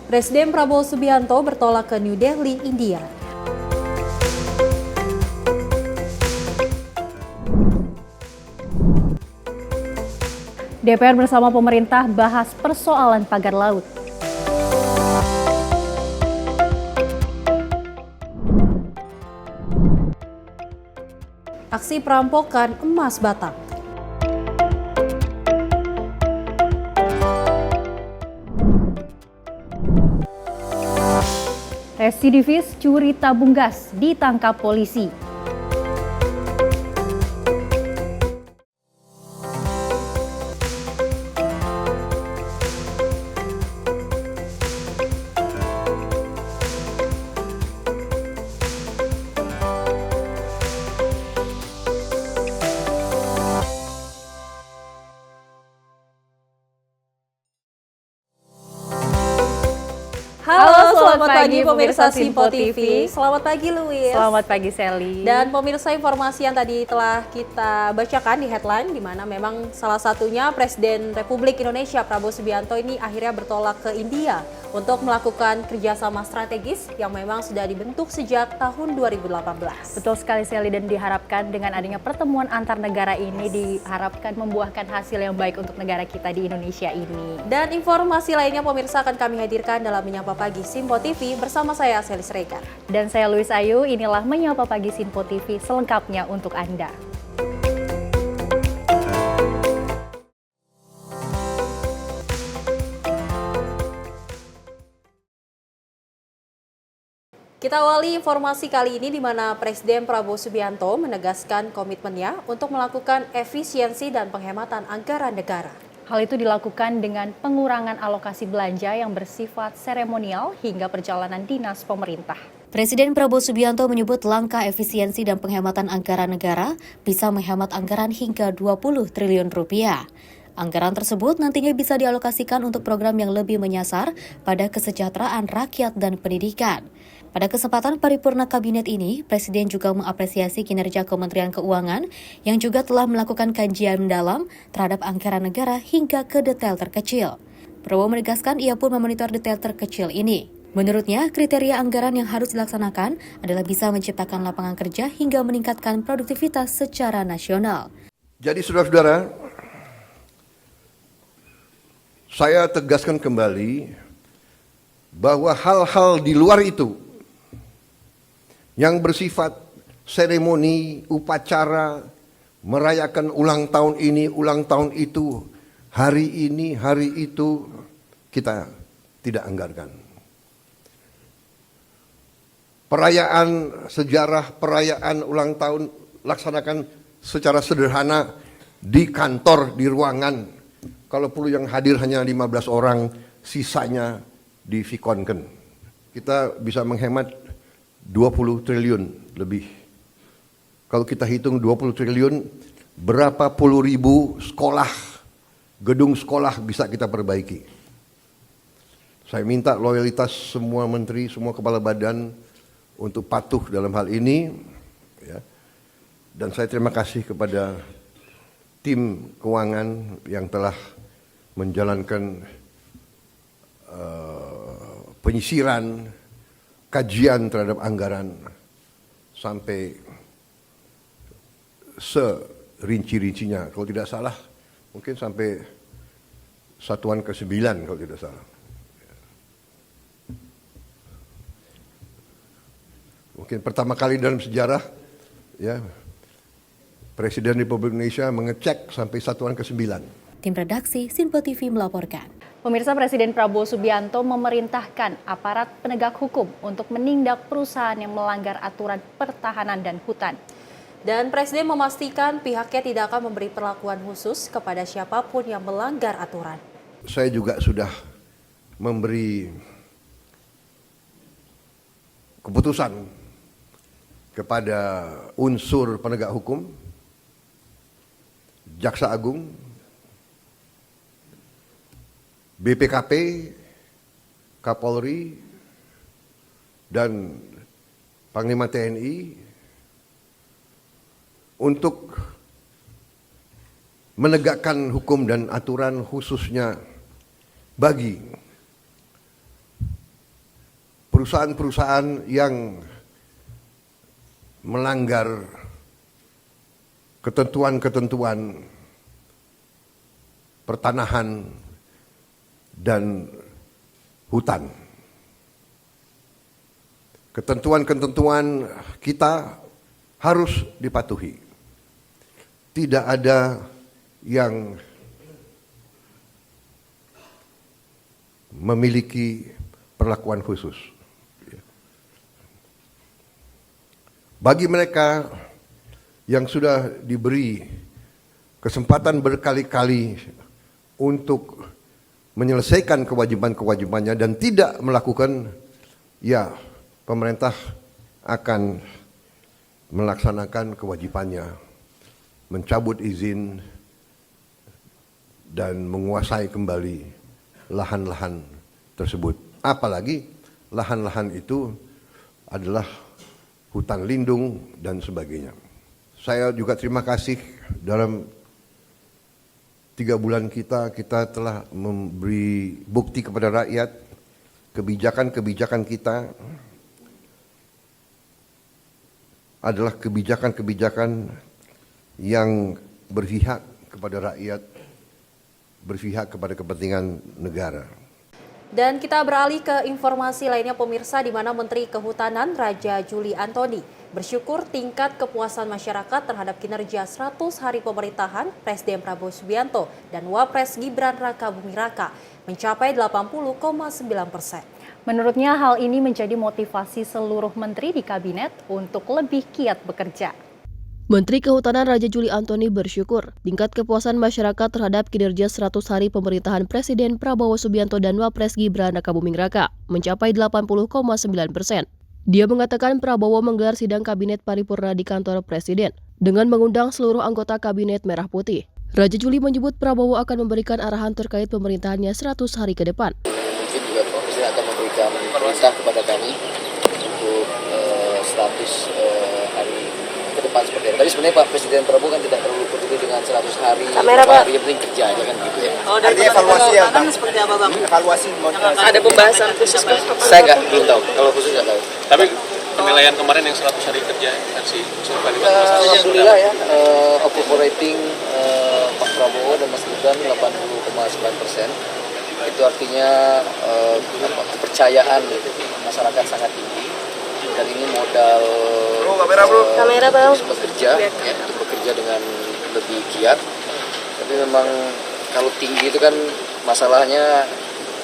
Presiden Prabowo Subianto bertolak ke New Delhi, India. DPR bersama pemerintah bahas persoalan pagar laut. Aksi perampokan emas Batam. Residivis curi tabung gas ditangkap polisi. Halo, selamat pagi pemirsa Simpo TV. Selamat pagi Luis. Selamat pagi Sally. Dan pemirsa, informasi yang tadi telah kita bacakan di headline, di mana memang salah satunya Presiden Republik Indonesia Prabowo Subianto ini akhirnya bertolak ke India untuk melakukan kerjasama strategis yang memang sudah dibentuk sejak tahun 2018. Betul sekali Sally, dan diharapkan dengan adanya pertemuan antar negara ini diharapkan membuahkan hasil yang baik untuk negara kita di Indonesia ini. Dan informasi lainnya pemirsa akan kami hadirkan dalam Menyapa Pagi Simpo TV bersama saya Selis Regar. Dan saya Luis Ayu, inilah Menyapa Pagi Simpo TV selengkapnya untuk Anda. Kita awali informasi kali ini di mana Presiden Prabowo Subianto menegaskan komitmennya untuk melakukan efisiensi dan penghematan anggaran negara. Hal itu dilakukan dengan pengurangan alokasi belanja yang bersifat seremonial hingga perjalanan dinas pemerintah. Presiden Prabowo Subianto menyebut langkah efisiensi dan penghematan anggaran negara bisa menghemat anggaran hingga 20 triliun rupiah. Anggaran tersebut nantinya bisa dialokasikan untuk program yang lebih menyasar pada kesejahteraan rakyat dan pendidikan. Pada kesempatan paripurna kabinet ini, Presiden juga mengapresiasi kinerja Kementerian Keuangan yang juga telah melakukan kajian mendalam terhadap anggaran negara hingga ke detail terkecil. Prabowo menegaskan ia pun memonitor detail terkecil ini. Menurutnya, kriteria anggaran yang harus dilaksanakan adalah bisa menciptakan lapangan kerja hingga meningkatkan produktivitas secara nasional. Jadi saudara-saudara, saya tegaskan kembali bahwa hal-hal di luar itu yang bersifat seremoni, upacara, merayakan ulang tahun ini, ulang tahun itu, hari ini, hari itu, kita tidak anggarkan. Perayaan sejarah, perayaan ulang tahun, laksanakan secara sederhana di kantor, di ruangan. Kalau perlu yang hadir hanya 15 orang, sisanya divikonkan. Kita bisa menghemat 20 triliun lebih. Kalau kita hitung 20 triliun, berapa puluh ribu sekolah, gedung sekolah bisa kita perbaiki. Saya minta loyalitas semua menteri, semua kepala badan untuk patuh dalam hal ini. Ya. Dan saya terima kasih kepada tim keuangan yang telah menjalankan penyisiran, kajian terhadap anggaran sampai serinci-rincinya. Kalau tidak salah, mungkin sampai satuan ke-9 kalau tidak salah. Mungkin pertama kali dalam sejarah, ya, Presiden Republik Indonesia mengecek sampai satuan ke-9. Tim redaksi Simpo TV melaporkan. Pemirsa, Presiden Prabowo Subianto memerintahkan aparat penegak hukum untuk menindak perusahaan yang melanggar aturan pertahanan dan hutan. Dan Presiden memastikan pihaknya tidak akan memberi perlakuan khusus kepada siapapun yang melanggar aturan. Saya juga sudah memberi keputusan kepada unsur penegak hukum, Jaksa Agung, BPKP, Kapolri, dan Panglima TNI untuk menegakkan hukum dan aturan khususnya bagi perusahaan-perusahaan yang melanggar ketentuan-ketentuan pertanahan dan hutan. Ketentuan-ketentuan kita harus dipatuhi. Tidak ada yang memiliki perlakuan khusus. Bagi mereka yang sudah diberi kesempatan berkali-kali untuk menyelesaikan kewajiban-kewajibannya dan tidak melakukan, ya pemerintah akan melaksanakan kewajibannya, mencabut izin dan menguasai kembali lahan-lahan tersebut. Apalagi lahan-lahan itu adalah hutan lindung dan sebagainya. Saya juga terima kasih dalam 3 bulan kita telah memberi bukti kepada rakyat kebijakan-kebijakan kita adalah kebijakan-kebijakan yang berpihak kepada rakyat, berpihak kepada kepentingan negara. Dan kita beralih ke informasi lainnya pemirsa, di mana Menteri Kehutanan Raja Juli Antoni bersyukur tingkat kepuasan masyarakat terhadap kinerja 100 hari pemerintahan Presiden Prabowo Subianto dan Wapres Gibran Rakabuming Raka mencapai 80,9%. Menurutnya hal ini menjadi motivasi seluruh menteri di kabinet untuk lebih giat bekerja. Menteri Kehutanan Raja Juli Antoni bersyukur tingkat kepuasan masyarakat terhadap kinerja 100 hari pemerintahan Presiden Prabowo Subianto dan Wapres Gibran Rakabuming Raka mencapai 80,9%. Dia mengatakan Prabowo menggelar sidang kabinet paripurna di kantor Presiden dengan mengundang seluruh anggota kabinet Merah Putih. Raja Juli menyebut Prabowo akan memberikan arahan terkait pemerintahannya 100 hari ke depan. Mungkin juga Presiden akan memberikan perintah kepada kami untuk status hari ke depan seperti itu. Tadi sebenarnya Pak Presiden Prabowo kan tidak terlalu peduli dengan 100 hari, hari yang penting kerja aja kan gitu ya. Oh, dari evaluasi yang Bang seperti apa Bang? Evaluasi ada pembahasan khusus Bang? Saya belum tahu, kalau khusus nggak tahu. Tapi penilaian kemarin yang 100 hari kerja versi survei alhamdulillah ya, approval rating Pak Prabowo dan Mas Gibran 80,9%. Itu artinya kepercayaan masyarakat sangat tinggi. Dan ini modal bekerja, ya, untuk bekerja dengan lebih giat. Tapi memang kalau tinggi itu kan masalahnya,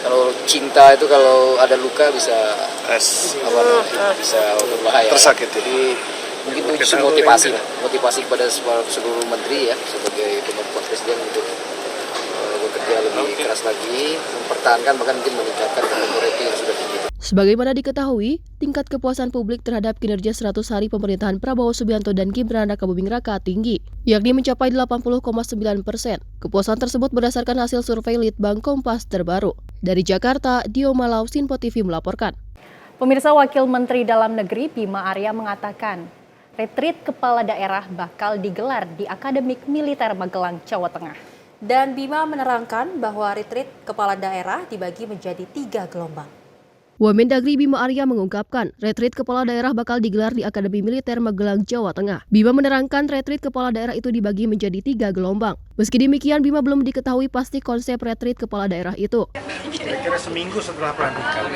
kalau cinta itu kalau ada luka bisa bisa berbahaya. Tersakit. Jadi mungkin itu motivasi kepada seluruh menteri ya sebagai pembantu Presiden untuk bekerja lebih keras lagi, mempertahankan bahkan mungkin meningkatkan rating yang sudah tinggi. Sebagaimana diketahui, tingkat kepuasan publik terhadap kinerja 100 hari pemerintahan Prabowo Subianto dan Gibran Rakabuming Raka tinggi, yakni mencapai 80,9%. Kepuasan tersebut berdasarkan hasil survei Litbang Kompas terbaru. Dari Jakarta, Dio Malau, Sinpo TV melaporkan. Pemirsa, Wakil Menteri Dalam Negeri Bima Arya mengatakan, retreat kepala daerah bakal digelar di Akademik Militer Magelang, Jawa Tengah. Dan Bima menerangkan bahwa retreat kepala daerah dibagi menjadi 3 gelombang. Wamendagri Bima Arya mengungkapkan, retreat kepala daerah bakal digelar di Akademi Militer Magelang, Jawa Tengah. Bima menerangkan retreat kepala daerah itu dibagi menjadi 3 gelombang. Meski demikian, Bima belum diketahui pasti konsep retreat kepala daerah itu. Kira-kira seminggu setelah pelantikan.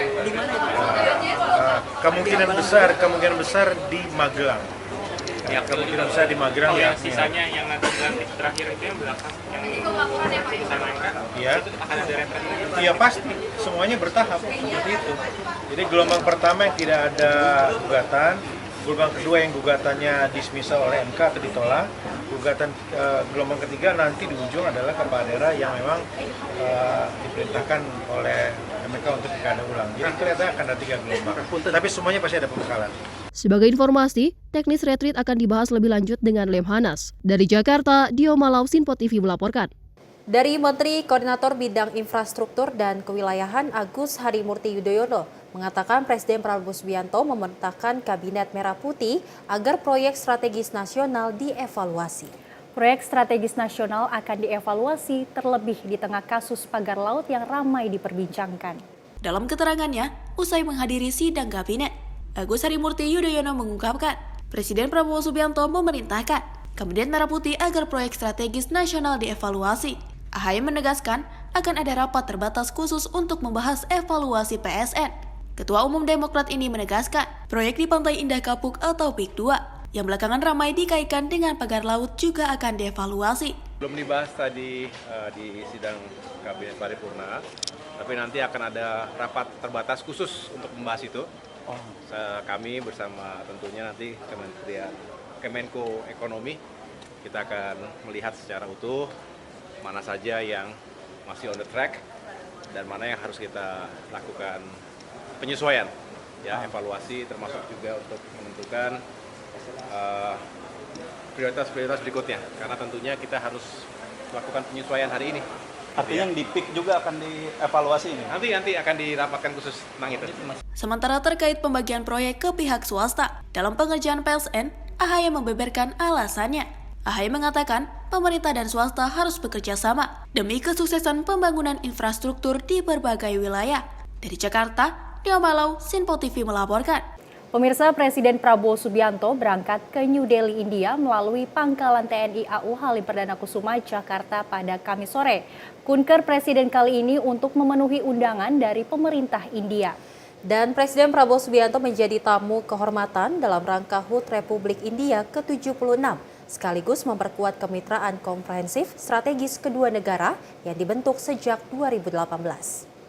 Kemungkinan besar di Magelang. Ya, kemungkinan besar di Magelang. Oh, yang sisanya yang nanti dilantik terakhir itu yang belakang, yang ya, akan ada retret. Iya pasti, semuanya bertahap seperti itu. Jadi gelombang pertama yang tidak ada gugatan, gelombang kedua yang gugatannya dismissal oleh MK atau ditolak, gelombang ketiga nanti di ujung adalah kepala daerah yang memang diperintahkan oleh MK untuk pilkada ulang. Jadi kelihatan akan ada 3 gelombang, tapi semuanya pasti ada pembekalan. Sebagai informasi, teknis retreat akan dibahas lebih lanjut dengan Lemhanas. Dari Jakarta, Dio Malau, Sinpo TV melaporkan. Dari Menteri Koordinator Bidang Infrastruktur dan Kewilayahan Agus Harimurti Yudhoyono mengatakan Presiden Prabowo Subianto memerintahkan Kabinet Merah Putih agar proyek strategis nasional dievaluasi. Proyek strategis nasional akan dievaluasi terlebih di tengah kasus pagar laut yang ramai diperbincangkan. Dalam keterangannya, usai menghadiri sidang kabinet. Agus Harimurti Yudhoyono mengungkapkan, Presiden Prabowo Subianto memerintahkan Kabinet Merah Putih agar proyek strategis nasional dievaluasi. AHY menegaskan akan ada rapat terbatas khusus untuk membahas evaluasi PSN. Ketua Umum Demokrat ini menegaskan proyek di Pantai Indah Kapuk atau PIK 2 yang belakangan ramai dikaitkan dengan pagar laut juga akan dievaluasi. Belum dibahas tadi di sidang Kabinet Paripurna, tapi nanti akan ada rapat terbatas khusus untuk membahas itu. Kami bersama tentunya nanti Kemenko Ekonomi, kita akan melihat secara utuh mana saja yang masih on the track dan mana yang harus kita lakukan penyesuaian, ya, evaluasi termasuk juga untuk menentukan prioritas-prioritas berikutnya, karena tentunya kita harus melakukan penyesuaian hari ini. Artinya yang di PIK juga akan dievaluasi ini? Nanti akan dirapatkan khusus tentang itu. Sementara terkait pembagian proyek ke pihak swasta dalam pengerjaan PSN, AHY membeberkan alasannya. AHY mengatakan pemerintah dan swasta harus bekerja sama demi kesuksesan pembangunan infrastruktur di berbagai wilayah. Dari Jakarta, Dio Malau, Sinpo TV melaporkan. Pemirsa, Presiden Prabowo Subianto berangkat ke New Delhi, India melalui Pangkalan TNI AU Halim Perdana Kusuma, Jakarta pada Kamis sore. Kunker Presiden kali ini untuk memenuhi undangan dari pemerintah India. Dan Presiden Prabowo Subianto menjadi tamu kehormatan dalam rangka HUT Republik India ke-76, sekaligus memperkuat kemitraan komprehensif strategis kedua negara yang dibentuk sejak 2018.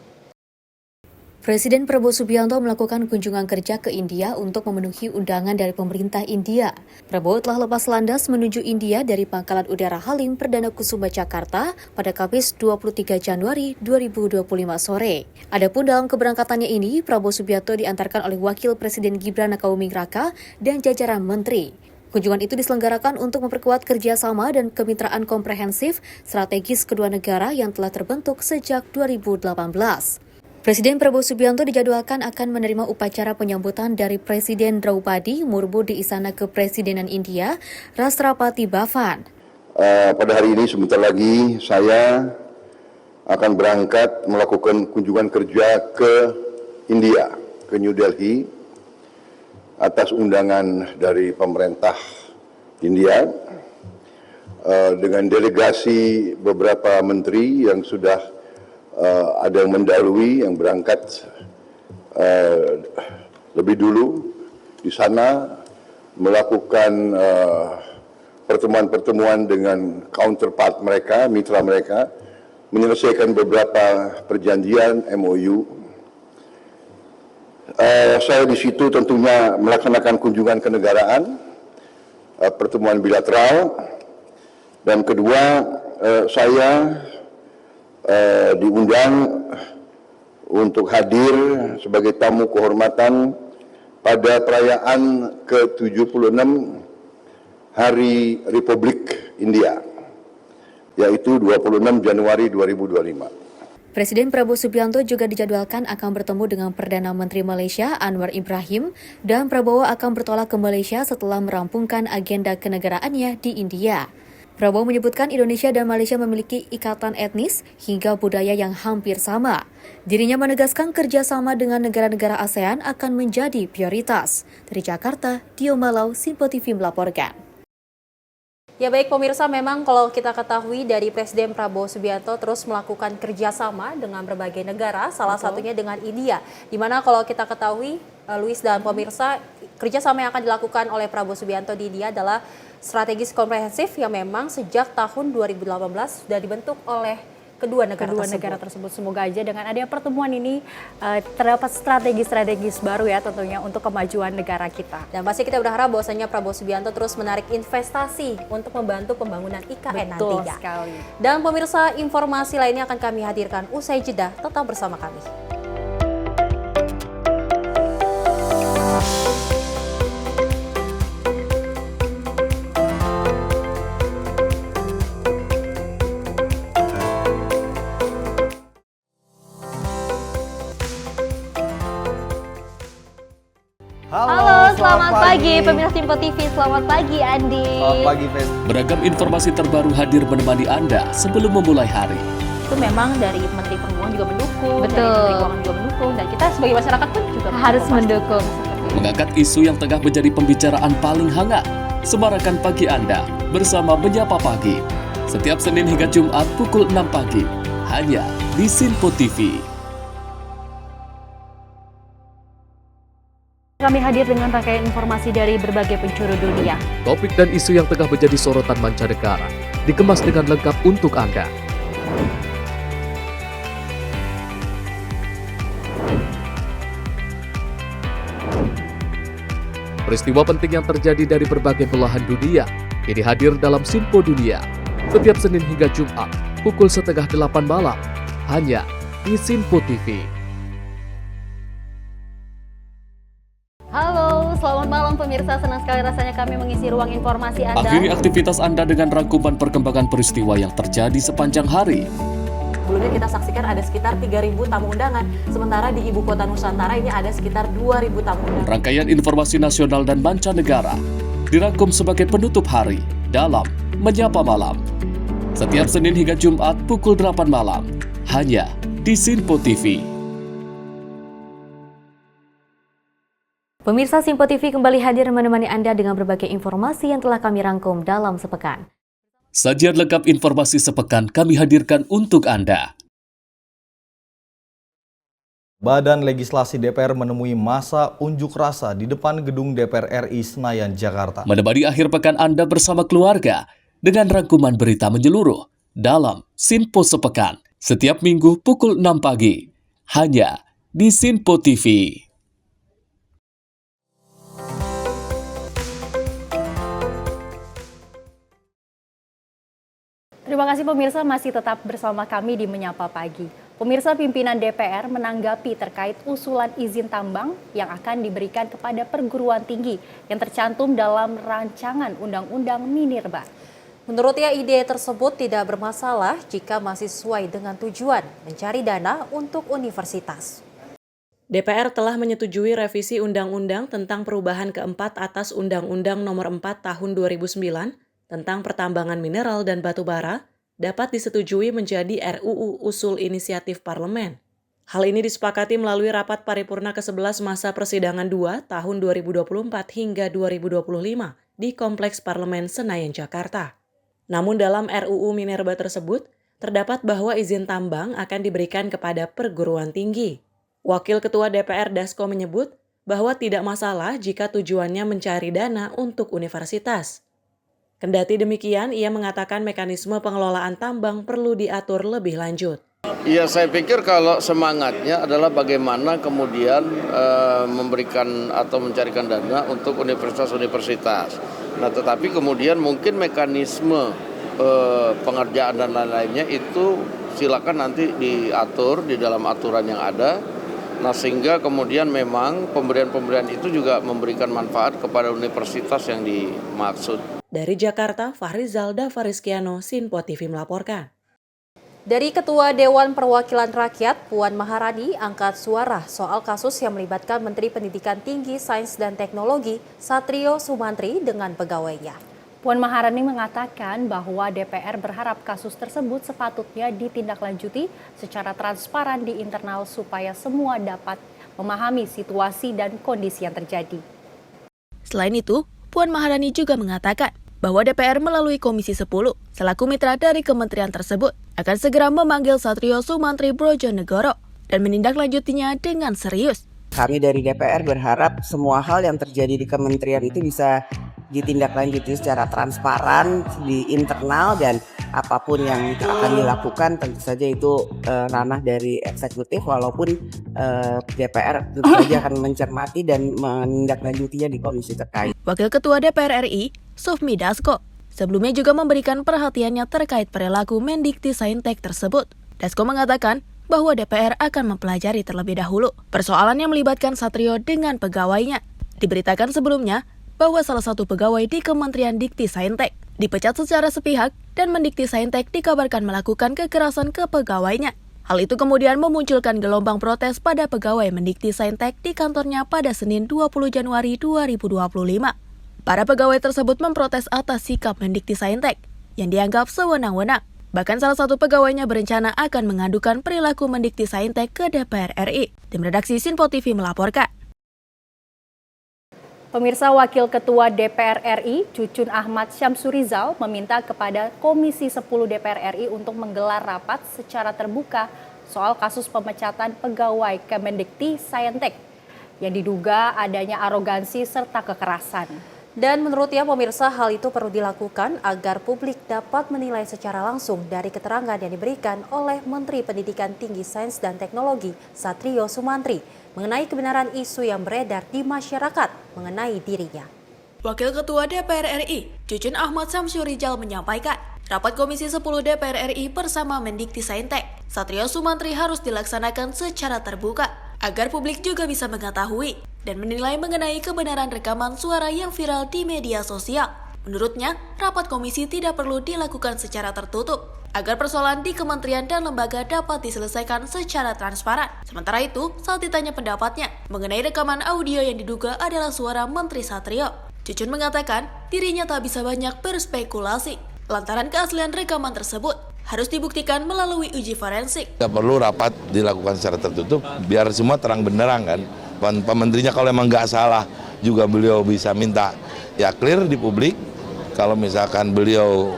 Presiden Prabowo Subianto melakukan kunjungan kerja ke India untuk memenuhi undangan dari pemerintah India. Prabowo telah lepas landas menuju India dari Pangkalan Udara Halim Perdana Kusuma Jakarta pada Kamis 23 Januari 2025 sore. Adapun dalam keberangkatannya ini, Prabowo Subianto diantarkan oleh Wakil Presiden Gibran Rakabuming Raka dan jajaran menteri. Kunjungan itu diselenggarakan untuk memperkuat kerjasama dan kemitraan komprehensif strategis kedua negara yang telah terbentuk sejak 2018. Presiden Prabowo Subianto dijadwalkan akan menerima upacara penyambutan dari Presiden Draupadi Murmu di Istana Kepresidenan India, Rashtrapati Bhavan. Pada hari ini sebentar lagi saya akan berangkat melakukan kunjungan kerja ke India, ke New Delhi, atas undangan dari pemerintah India, dengan delegasi beberapa menteri yang sudah ada yang mendahului, yang berangkat lebih dulu di sana melakukan pertemuan-pertemuan dengan counterpart mereka, mitra mereka, menyelesaikan beberapa perjanjian MOU. Saya di situ tentunya melaksanakan kunjungan kenegaraan, pertemuan bilateral, dan kedua saya diundang untuk hadir sebagai tamu kehormatan pada perayaan ke-76 Hari Republik India, yaitu 26 Januari 2025. Presiden Prabowo Subianto juga dijadwalkan akan bertemu dengan Perdana Menteri Malaysia Anwar Ibrahim, dan Prabowo akan bertolak ke Malaysia setelah merampungkan agenda kenegaraannya di India. Prabowo menyebutkan Indonesia dan Malaysia memiliki ikatan etnis hingga budaya yang hampir sama. Dirinya menegaskan kerjasama dengan negara-negara ASEAN akan menjadi prioritas. Dari Jakarta, Dio Malau, Sinpo TV melaporkan. Ya baik pemirsa, memang kalau kita ketahui dari Presiden Prabowo Subianto terus melakukan kerjasama dengan berbagai negara, salah satunya dengan India. Dimana kalau kita ketahui, Luis dan pemirsa, kerjasama yang akan dilakukan oleh Prabowo Subianto di India adalah strategis komprehensif yang memang sejak tahun 2018 sudah dibentuk oleh kedua negara tersebut. Semoga aja dengan adanya pertemuan ini terdapat strategi-strategis baru ya tentunya untuk kemajuan negara kita. Dan pasti kita berharap bahwasanya Prabowo Subianto terus menarik investasi untuk membantu pembangunan IKN Betul nantinya. sekali. Dan pemirsa, informasi lainnya akan kami hadirkan usai jeda. Tetap bersama kami. Halo, selamat pagi pemirsa Sinpo TV. Selamat pagi Andi. Selamat pagi, Fen. Beragam informasi terbaru hadir menemani Anda sebelum memulai hari. itu memang dari Menteri Perhubungan juga mendukung, Betul. dari Menteri Keuangan juga mendukung, dan kita sebagai masyarakat pun juga Harus mendukung. Mengangkat isu yang tengah menjadi pembicaraan paling hangat. Semarakan pagi Anda bersama Menyapa Pagi. Setiap Senin hingga Jumat pukul 6 pagi. Hanya di Sinpo TV. Kami hadir dengan rangkaian informasi dari berbagai penjuru dunia. Topik dan isu yang tengah menjadi sorotan mancanegara dikemas dengan lengkap untuk Anda. Peristiwa penting yang terjadi dari berbagai belahan dunia kini hadir dalam Sinpo Dunia setiap Senin hingga Jumat pukul 7:30 malam hanya di Sinpo TV. Halo, selamat malam pemirsa. Senang sekali rasanya kami mengisi ruang informasi Anda. Akhiri aktivitas Anda dengan rangkuman perkembangan peristiwa yang terjadi sepanjang hari. Sebelumnya kita saksikan ada sekitar 3.000 tamu undangan, sementara di Ibu Kota Nusantara ini ada sekitar 2.000 tamu undangan. Rangkaian informasi nasional dan mancanegara dirangkum sebagai penutup hari dalam Menyapa Malam. Setiap Senin hingga Jumat pukul 8 malam, hanya di Sinpo TV. Pemirsa Sinpo TV kembali hadir menemani Anda dengan berbagai informasi yang telah kami rangkum dalam sepekan. Sajian lengkap informasi sepekan kami hadirkan untuk Anda. Badan Legislasi DPR menemui masa unjuk rasa di depan gedung DPR RI Senayan, Jakarta. Menemani akhir pekan Anda bersama keluarga dengan rangkuman berita menyeluruh dalam Sinpo Sepekan. Setiap minggu pukul 6 pagi. Hanya di Sinpo TV. Terima kasih pemirsa masih tetap bersama kami di Menyapa Pagi. Pemirsa, pimpinan DPR menanggapi terkait usulan izin tambang yang akan diberikan kepada perguruan tinggi yang tercantum dalam rancangan Undang-Undang Minerba. Menurutnya ide tersebut tidak bermasalah jika masih sesuai dengan tujuan mencari dana untuk universitas. DPR telah menyetujui revisi Undang-Undang tentang perubahan keempat atas Undang-Undang Nomor 4 Tahun 2009 tentang pertambangan mineral dan batu bara dapat disetujui menjadi RUU Usul Inisiatif Parlemen. Hal ini disepakati melalui rapat paripurna ke-11 masa persidangan 2 tahun 2024 hingga 2025 di Kompleks Parlemen Senayan, Jakarta. Namun dalam RUU Minerba tersebut, terdapat bahwa izin tambang akan diberikan kepada perguruan tinggi. Wakil Ketua DPR Dasko menyebut bahwa tidak masalah jika tujuannya mencari dana untuk universitas. Kendati demikian, ia mengatakan mekanisme pengelolaan tambang perlu diatur lebih lanjut. Ya, saya pikir kalau semangatnya adalah bagaimana kemudian memberikan atau mencarikan dana untuk universitas-universitas. Nah, tetapi kemudian mungkin mekanisme pengerjaan dan lain-lainnya itu silakan nanti diatur di dalam aturan yang ada. Nah, sehingga kemudian memang pemberian-pemberian itu juga memberikan manfaat kepada universitas yang dimaksud. Dari Jakarta, Fahrizal Davarizkiano, Sinpo TV melaporkan. Dari Ketua Dewan Perwakilan Rakyat, Puan Maharani angkat suara soal kasus yang melibatkan Menteri Pendidikan Tinggi, Sains dan Teknologi, Satrio Sumantri dengan pegawainya. Puan Maharani mengatakan bahwa DPR berharap kasus tersebut sepatutnya ditindaklanjuti secara transparan di internal supaya semua dapat memahami situasi dan kondisi yang terjadi. Selain itu, Puan Maharani juga mengatakan bahwa DPR melalui Komisi 10 selaku mitra dari kementerian tersebut akan segera memanggil Satrio Sumantri Brojonegoro dan menindaklanjutinya dengan serius. Kami dari DPR berharap semua hal yang terjadi di kementerian itu bisa ditindaklanjuti secara transparan di internal, dan apapun yang akan dilakukan tentu saja itu ranah dari eksekutif, walaupun DPR tentu saja akan mencermati dan menindaklanjutinya di komisi terkait. Wakil Ketua DPR RI, Sufmi Dasko, sebelumnya juga memberikan perhatiannya terkait perilaku Mendikti-Saintek tersebut. Dasko mengatakan bahwa DPR akan mempelajari terlebih dahulu persoalan yang melibatkan Satrio dengan pegawainya. Diberitakan sebelumnya bahwa salah satu pegawai di Kementerian Dikti-Saintek dipecat secara sepihak dan Mendikti-Saintek dikabarkan melakukan kekerasan ke pegawainya. Hal itu kemudian memunculkan gelombang protes pada pegawai Mendikti-Saintek di kantornya pada Senin 20 Januari 2025. Para pegawai tersebut memprotes atas sikap Mendikti-Saintek yang dianggap sewenang-wenang Bahkan salah satu pegawainya berencana akan mengadukan perilaku Mendikti-Saintek ke DPR RI. Tim redaksi Sinpo TV melaporkan. Pemirsa, Wakil Ketua DPR RI, Cucun Ahmad Syamsurizal, meminta kepada Komisi 10 DPR RI untuk menggelar rapat secara terbuka soal kasus pemecatan pegawai Kemendikti-Saintek yang diduga adanya arogansi serta kekerasan. Dan menurutnya pemirsa, hal itu perlu dilakukan agar publik dapat menilai secara langsung dari keterangan yang diberikan oleh Menteri Pendidikan Tinggi Sains dan Teknologi Satrio Sumantri mengenai kebenaran isu yang beredar di masyarakat mengenai dirinya. Wakil Ketua DPR RI, Cucun Ahmad Syamsurizal menyampaikan, rapat Komisi 10 DPR RI bersama Mendikti-Saintek Satrio Sumantri harus dilaksanakan secara terbuka agar publik juga bisa mengetahui dan menilai mengenai kebenaran rekaman suara yang viral di media sosial. Menurutnya, rapat komisi tidak perlu dilakukan secara tertutup agar persoalan di kementerian dan lembaga dapat diselesaikan secara transparan. Sementara itu, saat ditanya pendapatnya mengenai rekaman audio yang diduga adalah suara Menteri Satrio, Cucun mengatakan dirinya tak bisa banyak berspekulasi lantaran keaslian rekaman tersebut harus dibuktikan melalui uji forensik. Tidak perlu rapat dilakukan secara tertutup, biar semua terang benderang kan. Pak Menterinya kalau emang nggak salah juga beliau bisa minta ya clear di publik. Kalau misalkan beliau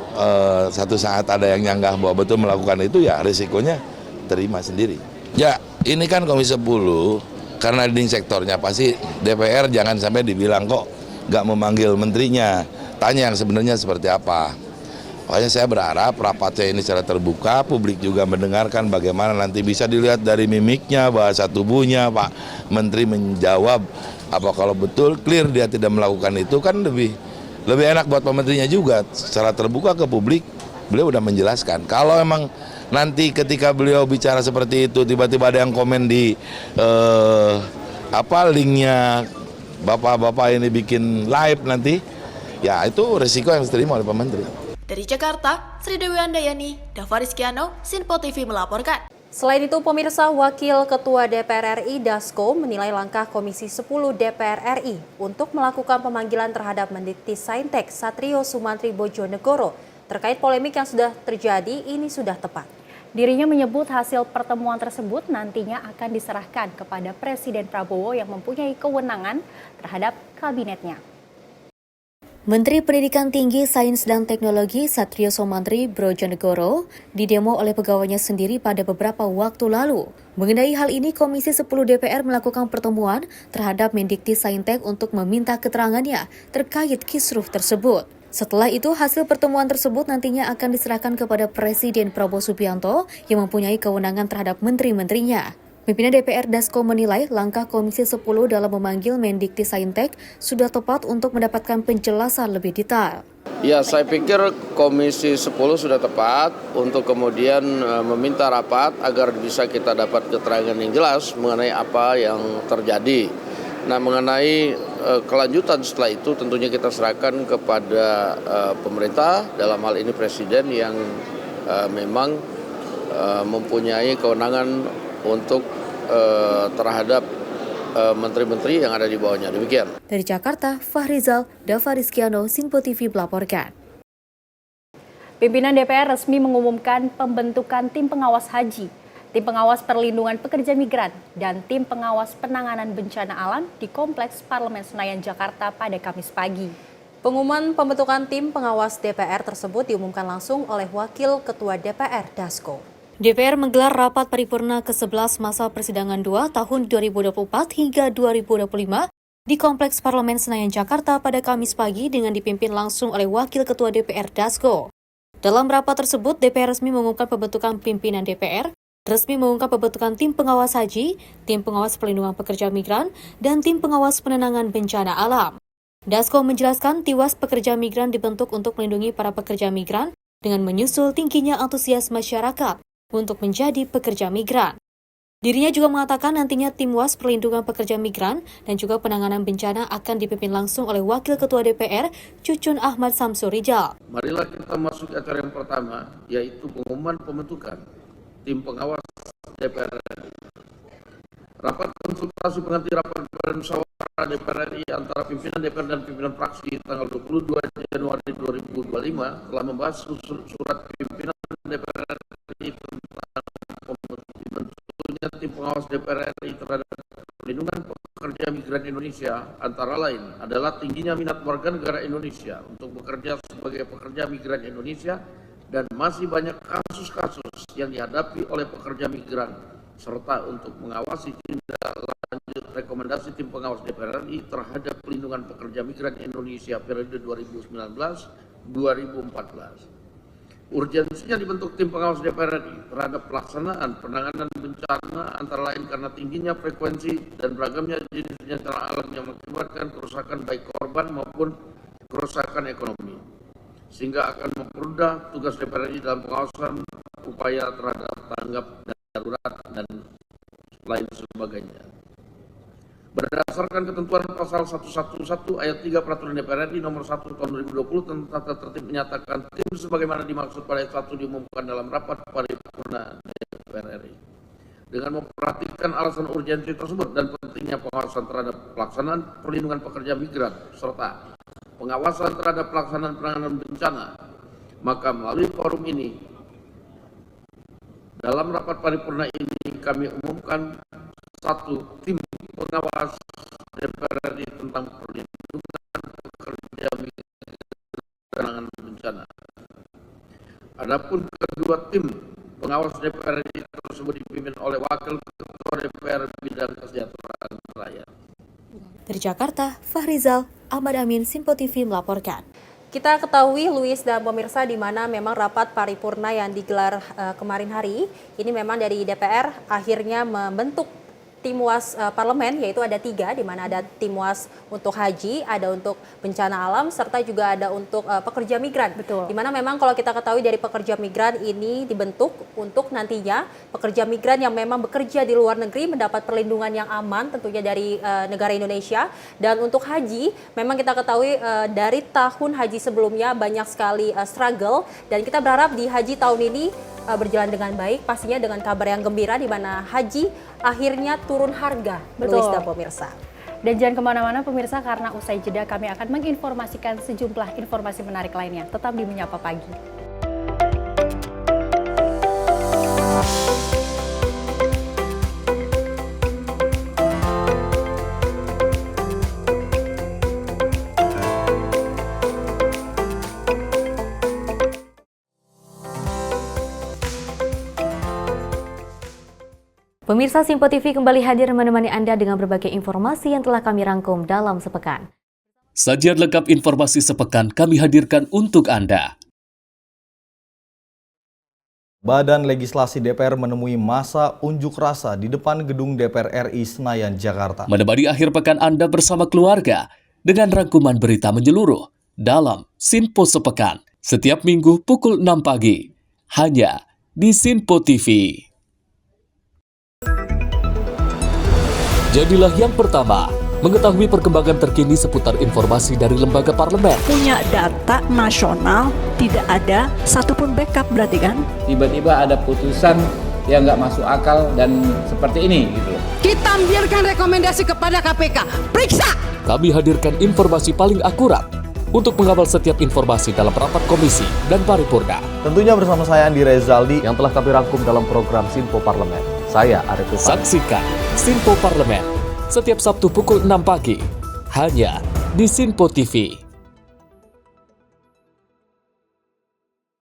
satu saat ada yang nyanggah bahwa betul melakukan itu, ya risikonya terima sendiri. Ya ini kan Komisi 10 karena leading sektornya, pasti DPR jangan sampai dibilang kok nggak memanggil menterinya. Tanya yang sebenarnya seperti apa. Makanya saya berharap rapatnya ini secara terbuka, publik juga mendengarkan bagaimana nanti bisa dilihat dari mimiknya, bahasa tubuhnya Pak Menteri menjawab apa kalau betul clear dia tidak melakukan itu, kan lebih enak buat Pak Menterinya juga. Secara terbuka ke publik, beliau udah menjelaskan. Kalau emang nanti ketika beliau bicara seperti itu tiba-tiba ada yang komen di linknya bapak-bapak ini bikin live nanti, ya itu resiko yang diterima oleh Pak Menteri. Dari Jakarta, Sri Dewi Andayani, Dava Rizkiano, Sinpo TV melaporkan. Selain itu, pemirsa, Wakil Ketua DPR RI Dasko menilai langkah Komisi 10 DPR RI untuk melakukan pemanggilan terhadap Mendikti-Saintek Satrio Sumantri Bojonegoro terkait polemik yang sudah terjadi ini sudah tepat. Dirinya menyebut hasil pertemuan tersebut nantinya akan diserahkan kepada Presiden Prabowo yang mempunyai kewenangan terhadap kabinetnya. Menteri Pendidikan Tinggi, Sains dan Teknologi Satrio Sumantri Bojonegoro didemo oleh pegawainya sendiri pada beberapa waktu lalu. Mengenai hal ini, Komisi 10 DPR melakukan pertemuan terhadap Mendikti-Saintek untuk meminta keterangannya terkait kisruh tersebut. Setelah itu, hasil pertemuan tersebut nantinya akan diserahkan kepada Presiden Prabowo Subianto yang mempunyai kewenangan terhadap menteri-menterinya. Pimpinan DPR Dasko menilai langkah Komisi 10 dalam memanggil Mendikti-Saintek sudah tepat untuk mendapatkan penjelasan lebih detail. Ya, saya pikir Komisi 10 sudah tepat untuk kemudian meminta rapat agar bisa kita dapat keterangan yang jelas mengenai apa yang terjadi. Nah, mengenai kelanjutan setelah itu tentunya kita serahkan kepada pemerintah, dalam hal ini Presiden yang memang mempunyai kewenangan untuk terhadap menteri-menteri yang ada di bawahnya. Demikian. Dari Jakarta, Fahrizal, Dava Rizkiano, Sinpo TV melaporkan. Pimpinan DPR resmi mengumumkan pembentukan tim pengawas haji, tim pengawas perlindungan pekerja migran, dan tim pengawas penanganan bencana alam di Kompleks Parlemen Senayan, Jakarta pada Kamis pagi. Pengumuman pembentukan tim pengawas DPR tersebut diumumkan langsung oleh Wakil Ketua DPR Dasko. DPR menggelar rapat paripurna ke-11 masa persidangan 2 tahun 2024 hingga 2025 di Kompleks Parlemen Senayan, Jakarta pada Kamis pagi dengan dipimpin langsung oleh Wakil Ketua DPR Dasko. Dalam rapat tersebut, DPR resmi mengumumkan pembentukan pimpinan DPR, resmi mengumumkan pembentukan tim pengawas haji, tim pengawas perlindungan pekerja migran, dan tim pengawas penanganan bencana alam. Dasko menjelaskan Tiwas Pekerja Migran dibentuk untuk melindungi para pekerja migran dengan menyusul tingginya antusias masyarakat untuk menjadi pekerja migran. Dirinya juga mengatakan nantinya tim WAS perlindungan pekerja migran dan juga penanganan bencana akan dipimpin langsung oleh Wakil Ketua DPR Cucun Ahmad Syamsurizal. Marilah kita masuk ke acara yang pertama, yaitu pengumuman pembentukan tim pengawas DPR. Rapat konsultasi pengganti rapat Badan Musyawarah DPR RI antara pimpinan DPR dan pimpinan fraksi tanggal 22 Januari 2025 telah membahas surat pimpinan DPR RI tentang pembentukannya tim pengawas DPR RI terhadap perlindungan pekerja migran Indonesia antara lain adalah tingginya minat warga negara Indonesia untuk bekerja sebagai pekerja migran Indonesia dan masih banyak kasus-kasus yang dihadapi oleh pekerja migran serta untuk mengawasi tindak lanjut rekomendasi tim pengawas DPR RI terhadap pelindungan pekerja migran Indonesia periode 2019-2014. Urgensinya dibentuk tim pengawas DPR RI terhadap pelaksanaan penanganan bencana antara lain karena tingginya frekuensi dan beragamnya jenis bencana alam yang mengakibatkan kerusakan baik korban maupun kerusakan ekonomi, sehingga akan mempermudah tugas DPR RI dalam pengawasan upaya terhadap tanggap darurat dan lain sebagainya. Berdasarkan ketentuan pasal 111 ayat 3 Peraturan DPR RI nomor 1 tahun 2020 tentang tata tertib menyatakan tim sebagaimana dimaksud pada ayat 1 diumumkan dalam rapat paripurna DPR RI. Dengan memperhatikan alasan urgensi tersebut dan pentingnya pengawasan terhadap pelaksanaan perlindungan pekerja migran serta pengawasan terhadap pelaksanaan penanganan bencana, maka melalui forum ini dalam rapat paripurna ini kami umumkan satu tim pengawas DPR RI tentang perlindungan pekerja migran penanganan bencana. Adapun kedua tim pengawas DPR RI tersebut dipimpin oleh Wakil Ketua DPR bidang kesejahteraan rakyat. Dari Jakarta, Fahrizal Ahmad Amin, Simpo TV melaporkan. Kita ketahui Luis dan pemirsa di mana memang rapat paripurna yang digelar kemarin hari ini memang dari DPR akhirnya membentuk Timwas Parlemen, yaitu ada 3, di mana ada Timwas untuk haji, ada untuk bencana alam, serta juga ada untuk pekerja migran. Betul. Di mana memang kalau kita ketahui dari pekerja migran ini dibentuk untuk nantinya pekerja migran yang memang bekerja di luar negeri mendapat perlindungan yang aman tentunya dari negara Indonesia. Dan untuk haji, memang kita ketahui dari tahun haji sebelumnya banyak sekali struggle, dan kita berharap di haji tahun ini berjalan dengan baik, pastinya dengan kabar yang gembira di mana haji akhirnya turun harga. Betul. Luis dan pemirsa. Dan jangan kemana-mana pemirsa, karena usai jeda kami akan menginformasikan sejumlah informasi menarik lainnya. Tetap di Menyapa Pagi. Pemirsa Simpo TV kembali hadir menemani Anda dengan berbagai informasi yang telah kami rangkum dalam sepekan. Sajian lengkap informasi sepekan kami hadirkan untuk Anda. Badan Legislasi DPR menemui masa unjuk rasa di depan gedung DPR RI Senayan, Jakarta. Menemani akhir pekan Anda bersama keluarga dengan rangkuman berita menyeluruh dalam Simpo Sepekan setiap minggu pukul 6 pagi hanya di Simpo TV. Jadilah yang pertama mengetahui perkembangan terkini seputar informasi dari lembaga parlemen. Punya data nasional, tidak ada satupun backup berarti kan? Tiba-tiba ada putusan yang nggak masuk akal dan seperti ini gitu. Kita biarkan rekomendasi kepada KPK, periksa! Kami hadirkan informasi paling akurat untuk mengawal setiap informasi dalam rapat komisi dan paripurna. Tentunya bersama saya Andi Rezaldi yang telah kami rangkum dalam program Simpo Parlemen. Saya Arif Rifan. Saksikan Simpo Parlemen setiap Sabtu pukul 6 pagi hanya di Simpo TV.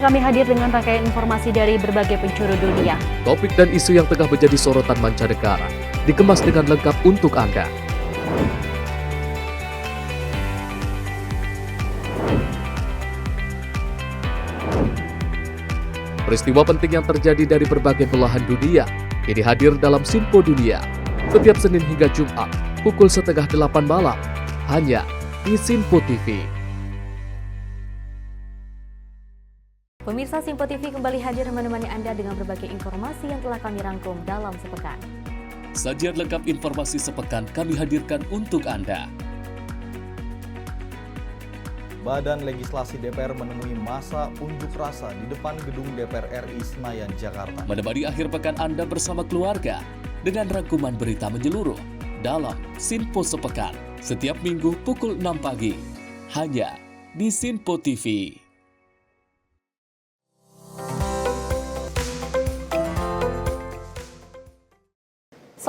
Kami hadir dengan rangkaian informasi dari berbagai penjuru dunia. Topik dan isu yang tengah menjadi sorotan mancanegara dikemas dengan lengkap untuk Anda. Peristiwa penting yang terjadi dari berbagai belahan dunia ini hadir dalam Simpo Dunia setiap Senin hingga Jumat pukul 7:30 malam hanya di Simpo TV. Pemirsa Simpo TV kembali hadir menemani Anda dengan berbagai informasi yang telah kami rangkum dalam sepekan. Sajian lengkap informasi sepekan kami hadirkan untuk Anda. Badan Legislasi DPR menemui masa unjuk rasa di depan gedung DPR RI Senayan, Jakarta. Menemani akhir pekan Anda bersama keluarga dengan rangkuman berita menyeluruh dalam Simpo Sepekan setiap minggu pukul 6 pagi hanya di Simpo TV.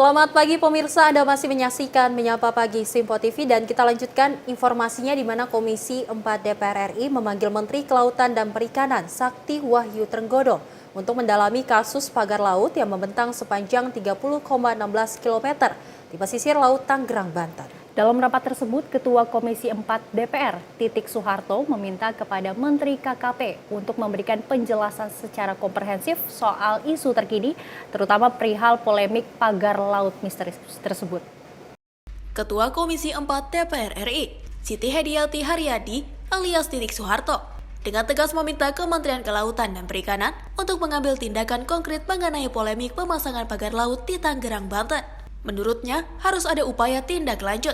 Selamat pagi pemirsa, Anda masih menyaksikan Menyapa Pagi Simpo TV dan kita lanjutkan informasinya di mana Komisi 4 DPR RI memanggil Menteri Kelautan dan Perikanan Sakti Wahyu Trenggono untuk mendalami kasus pagar laut yang membentang sepanjang 30,16 km di pesisir Laut Tanggerang, Banten. Dalam rapat tersebut, Ketua Komisi 4 DPR, Titik Soeharto, meminta kepada Menteri KKP untuk memberikan penjelasan secara komprehensif soal isu terkini, terutama perihal polemik pagar laut misterius tersebut. Ketua Komisi 4 DPR RI, Siti Hediati Haryadi alias Titik Soeharto, dengan tegas meminta Kementerian Kelautan dan Perikanan untuk mengambil tindakan konkret mengenai polemik pemasangan pagar laut di Tanggerang, Banten. Menurutnya, harus ada upaya tindak lanjut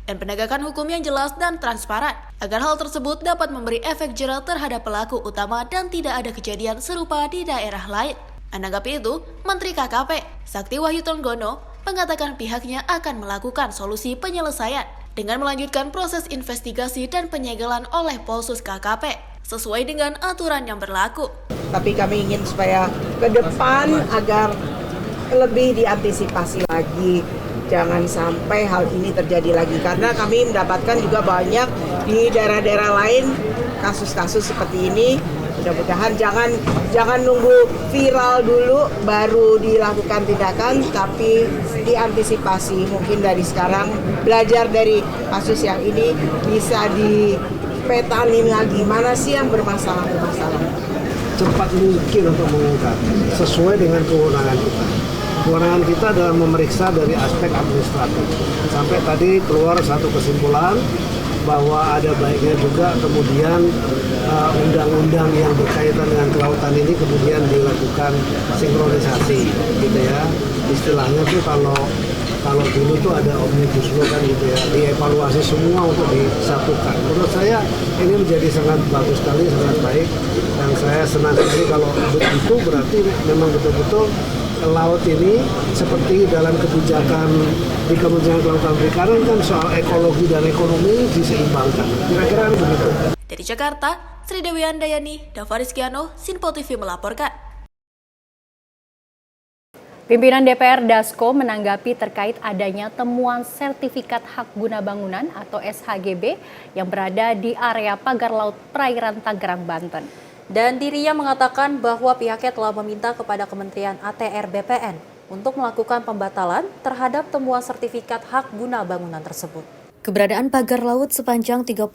dan penegakan hukum yang jelas dan transparan agar hal tersebut dapat memberi efek jera terhadap pelaku utama dan tidak ada kejadian serupa di daerah lain. Menanggapi itu, Menteri KKP Sakti Wahyu Trenggono mengatakan pihaknya akan melakukan solusi penyelesaian dengan melanjutkan proses investigasi dan penyegelan oleh Polsus KKP sesuai dengan aturan yang berlaku. Tapi kami ingin supaya ke depan agar lebih diantisipasi lagi, jangan sampai hal ini terjadi lagi karena kami mendapatkan juga banyak di daerah-daerah lain kasus-kasus seperti ini. Mudah-mudahan jangan nunggu viral dulu baru dilakukan tindakan, tapi diantisipasi mungkin dari sekarang, belajar dari kasus yang ini bisa dipetanin lagi mana sih yang bermasalah. Cepat mungkin untuk mengungkap sesuai dengan kewenangan kita. Kewenangan kita adalah memeriksa dari aspek administratif. Sampai tadi keluar satu kesimpulan bahwa ada baiknya juga kemudian undang-undang yang berkaitan dengan kelautan ini kemudian dilakukan sinkronisasi, gitu ya. Istilahnya tuh kalau dulu tuh ada omnibus law kan gitu ya, dievaluasi semua untuk disatukan. Menurut saya ini menjadi sangat bagus sekali, sangat baik, dan saya senang sekali kalau begitu berarti memang betul-betul laut ini seperti dalam kebijakan di Kementerian Kelautan Perikanan kan soal ekologi dan ekonomi diseimbangkan. Kira-kira begitu. Dari Jakarta, Sri Dewi Andayani, Dava Rizkyano, Sinpo TV melaporkan. Pimpinan DPR Dasko menanggapi terkait adanya temuan sertifikat hak guna bangunan atau SHGB yang berada di area pagar laut perairan Tanggerang, Banten. Dan dirinya mengatakan bahwa pihaknya telah meminta kepada Kementerian ATR BPN untuk melakukan pembatalan terhadap temuan sertifikat hak guna bangunan tersebut. Keberadaan pagar laut sepanjang 30,16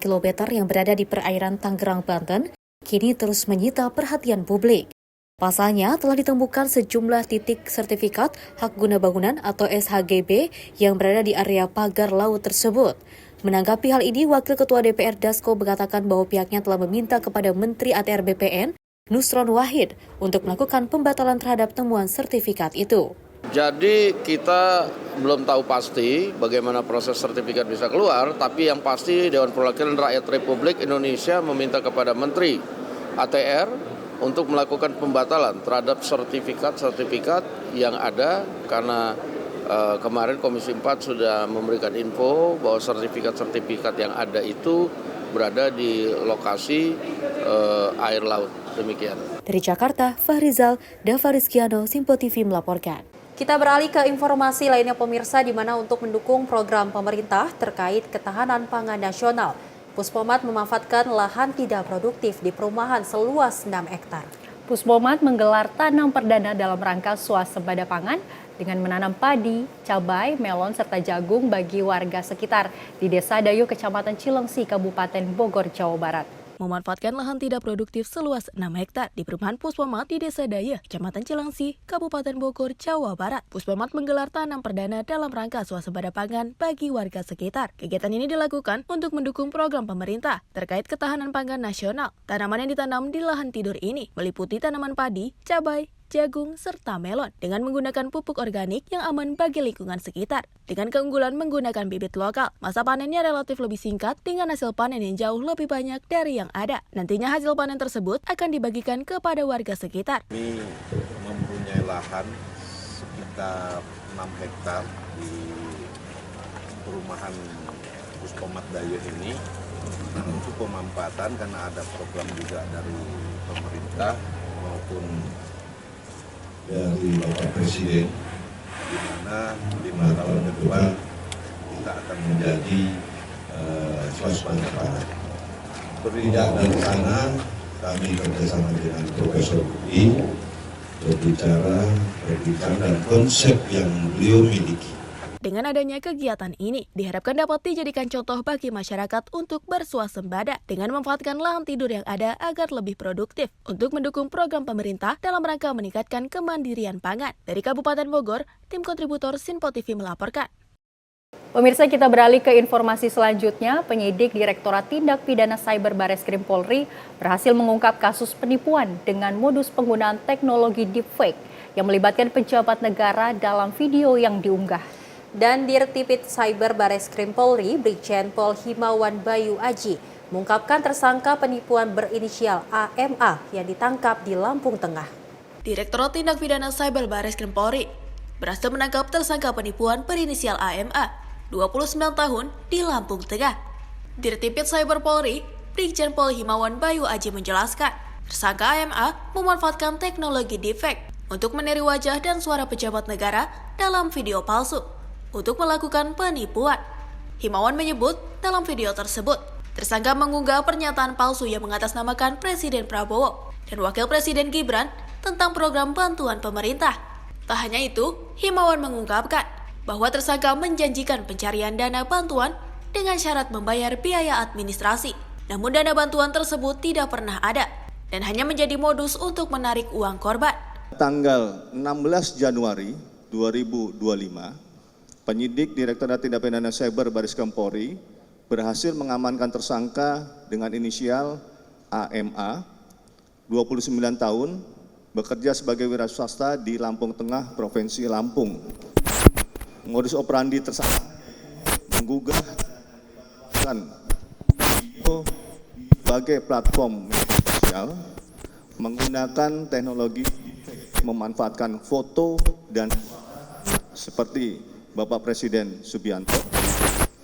km yang berada di perairan Tanggerang, Banten kini terus menyita perhatian publik. Pasalnya telah ditemukan sejumlah titik sertifikat hak guna bangunan atau SHGB yang berada di area pagar laut tersebut. Menanggapi hal ini, Wakil Ketua DPR Dasko mengatakan bahwa pihaknya telah meminta kepada Menteri ATR BPN, Nusron Wahid, untuk melakukan pembatalan terhadap temuan sertifikat itu. Jadi kita belum tahu pasti bagaimana proses sertifikat bisa keluar, tapi yang pasti Dewan Perwakilan Rakyat Republik Indonesia meminta kepada Menteri ATR untuk melakukan pembatalan terhadap sertifikat yang ada karena kemarin Komisi 4 sudah memberikan info bahwa sertifikat yang ada itu berada di lokasi air laut. Demikian. Dari Jakarta, Fahrizal, Dava Rizkyano, Simpo TV melaporkan. Kita beralih ke informasi lainnya pemirsa, di mana untuk mendukung program pemerintah terkait ketahanan pangan nasional, Puspomat memanfaatkan lahan tidak produktif di perumahan seluas 6 hektar. Puspomat menggelar tanam perdana dalam rangka swasembada pangan dengan menanam padi, cabai, melon, serta jagung bagi warga sekitar di Desa Dayu, Kecamatan Cilengsi, Kabupaten Bogor, Jawa Barat. Memanfaatkan lahan tidak produktif seluas 6 hektar di perumahan Puspomat di Desa Dayu, Kecamatan Cilengsi, Kabupaten Bogor, Jawa Barat. Puspomat menggelar tanam perdana dalam rangka swasembada pangan bagi warga sekitar. Kegiatan ini dilakukan untuk mendukung program pemerintah terkait ketahanan pangan nasional. Tanaman yang ditanam di lahan tidur ini meliputi tanaman padi, cabai, jagung, serta melon dengan menggunakan pupuk organik yang aman bagi lingkungan sekitar. Dengan keunggulan menggunakan bibit lokal, masa panennya relatif lebih singkat dengan hasil panen yang jauh lebih banyak dari yang ada. Nantinya hasil panen tersebut akan dibagikan kepada warga sekitar. Kami mempunyai lahan sekitar 6 hektar di perumahan Puspomat Dayu ini untuk pemanfaatan karena ada program juga dari pemerintah maupun dari Bapak Presiden di mana 5 tahun ke depan kita akan menjadi swasembada pangan. Berpindah dari sana, kami bekerjasama dengan Profesor Budi berbicara dan konsep yang beliau miliki. Dengan adanya kegiatan ini, diharapkan dapat dijadikan contoh bagi masyarakat untuk bersuasembada dengan memanfaatkan lahan tidur yang ada agar lebih produktif untuk mendukung program pemerintah dalam rangka meningkatkan kemandirian pangan. Dari Kabupaten Bogor, tim kontributor Sinpo TV melaporkan. Pemirsa, kita beralih ke informasi selanjutnya. Penyidik Direktorat Tindak Pidana Cyber Bareskrim Polri berhasil mengungkap kasus penipuan dengan modus penggunaan teknologi deepfake yang melibatkan pejabat negara dalam video yang diunggah. Dan Dirtipid Cyber Bareskrim Polri, Brigjen Pol Himawan Bayu Aji, mengungkapkan tersangka penipuan berinisial AMA yang ditangkap di Lampung Tengah. Direktorat Tindak Pidana Cyber Bareskrim Polri berhasil menangkap tersangka penipuan berinisial AMA, 29 tahun, di Lampung Tengah. Dirtipid Cyber Polri, Brigjen Pol Himawan Bayu Aji menjelaskan, tersangka AMA memanfaatkan teknologi deepfake untuk meniru wajah dan suara pejabat negara dalam video palsu untuk melakukan penipuan. Himawan menyebut dalam video tersebut, tersangka mengunggah pernyataan palsu yang mengatasnamakan Presiden Prabowo dan Wakil Presiden Gibran tentang program bantuan pemerintah. Tak hanya itu, Himawan mengungkapkan bahwa tersangka menjanjikan pencarian dana bantuan dengan syarat membayar biaya administrasi. Namun dana bantuan tersebut tidak pernah ada dan hanya menjadi modus untuk menarik uang korban. Tanggal 16 Januari 2025, penyidik Direktorat Tindak Pidana Cyber Bareskrim Polri berhasil mengamankan tersangka dengan inisial AMA, 29 tahun, bekerja sebagai wira swasta di Lampung Tengah, Provinsi Lampung. Modus operandi tersangka menggugah video sebagai platform media sosial menggunakan teknologi memanfaatkan foto dan seperti Bapak Presiden Subianto,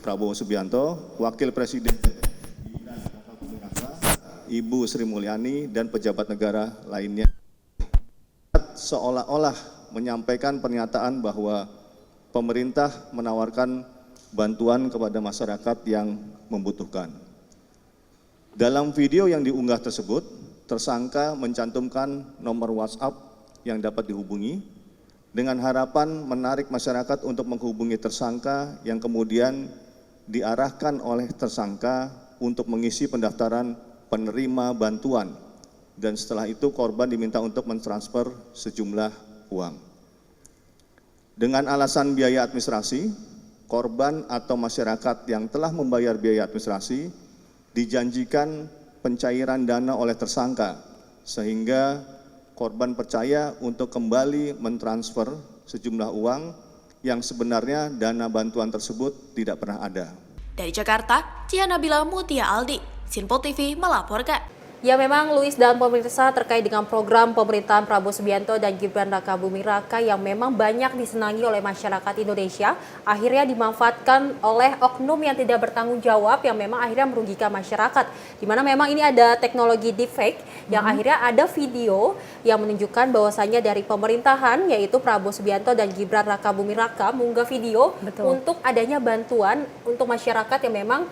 Prabowo Subianto, Wakil Presiden Ibu Sri Mulyani, dan pejabat negara lainnya. Seolah-olah menyampaikan pernyataan bahwa pemerintah menawarkan bantuan kepada masyarakat yang membutuhkan. Dalam video yang diunggah tersebut, tersangka mencantumkan nomor WhatsApp yang dapat dihubungi dengan harapan menarik masyarakat untuk menghubungi tersangka yang kemudian diarahkan oleh tersangka untuk mengisi pendaftaran penerima bantuan, dan setelah itu korban diminta untuk mentransfer sejumlah uang. Dengan alasan biaya administrasi, korban atau masyarakat yang telah membayar biaya administrasi dijanjikan pencairan dana oleh tersangka, sehingga korban percaya untuk kembali mentransfer sejumlah uang yang sebenarnya dana bantuan tersebut tidak pernah ada. Dari Jakarta, Cihanabila Mutia Aldi, Sinpo TV melaporkan. Ya, memang Luis dan pemirsa, terkait dengan program pemerintahan Prabowo Subianto dan Gibran Rakabuming Raka yang memang banyak disenangi oleh masyarakat Indonesia, akhirnya dimanfaatkan oleh oknum yang tidak bertanggung jawab yang memang akhirnya merugikan masyarakat. Di mana memang ini ada teknologi deepfake yang akhirnya ada video yang menunjukkan bahwasannya dari pemerintahan yaitu Prabowo Subianto dan Gibran Rakabuming Raka mengunggah video untuk adanya bantuan untuk masyarakat yang memang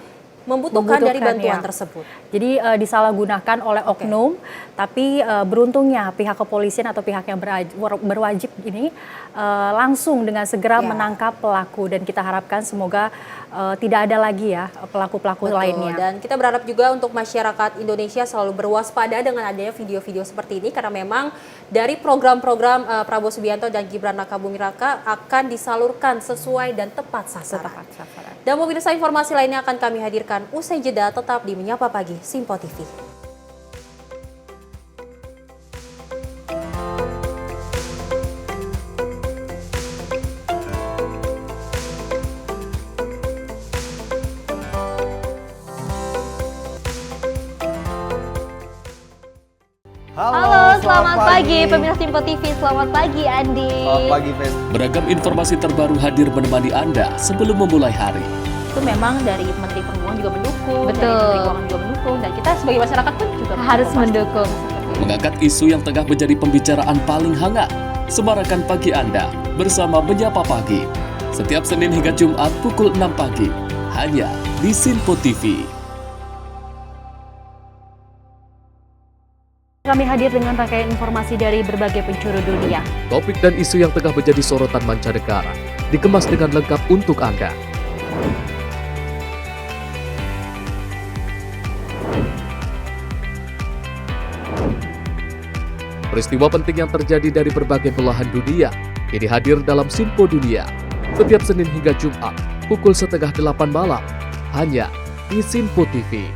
membutuhkan dari bantuan tersebut. Jadi disalahgunakan oleh oknum, tapi beruntungnya pihak kepolisian atau pihak yang berwajib ini langsung dengan segera menangkap pelaku, dan kita harapkan semoga tidak ada lagi ya pelaku-pelaku lainnya. Dan kita berharap juga untuk masyarakat Indonesia selalu berwaspada dengan adanya video-video seperti ini, karena memang dari program-program Prabowo Subianto dan Gibran Rakabuming Raka akan disalurkan sesuai dan tepat sasaran. Dan pemirsa, informasi lainnya akan kami hadirkan usai jeda, tetap di Menyapa Pagi Sinpo TV. Halo, selamat pagi pemirsa Sinpo TV. Selamat pagi Andi. Selamat pagi, Fen. Beragam informasi terbaru hadir menemani Anda sebelum memulai hari. Itu memang dari Menteri Perhubungan juga mendukung, dari Menteri Keuangan juga mendukung, dan kita sebagai masyarakat pun juga harus mendukung. Mengangkat isu yang tengah menjadi pembicaraan paling hangat, semarakan pagi Anda bersama Menyapa Pagi. Setiap Senin hingga Jumat pukul 6 pagi, hanya di Sinpo TV. Kami hadir dengan rangkaian informasi dari berbagai penjuru dunia. Topik dan isu yang tengah menjadi sorotan mancanegara dikemas dengan lengkap untuk Anda. Peristiwa penting yang terjadi dari berbagai belahan dunia kini hadir dalam Sinpo Dunia. Setiap Senin hingga Jumat pukul 7:30 malam hanya di Sinpo TV.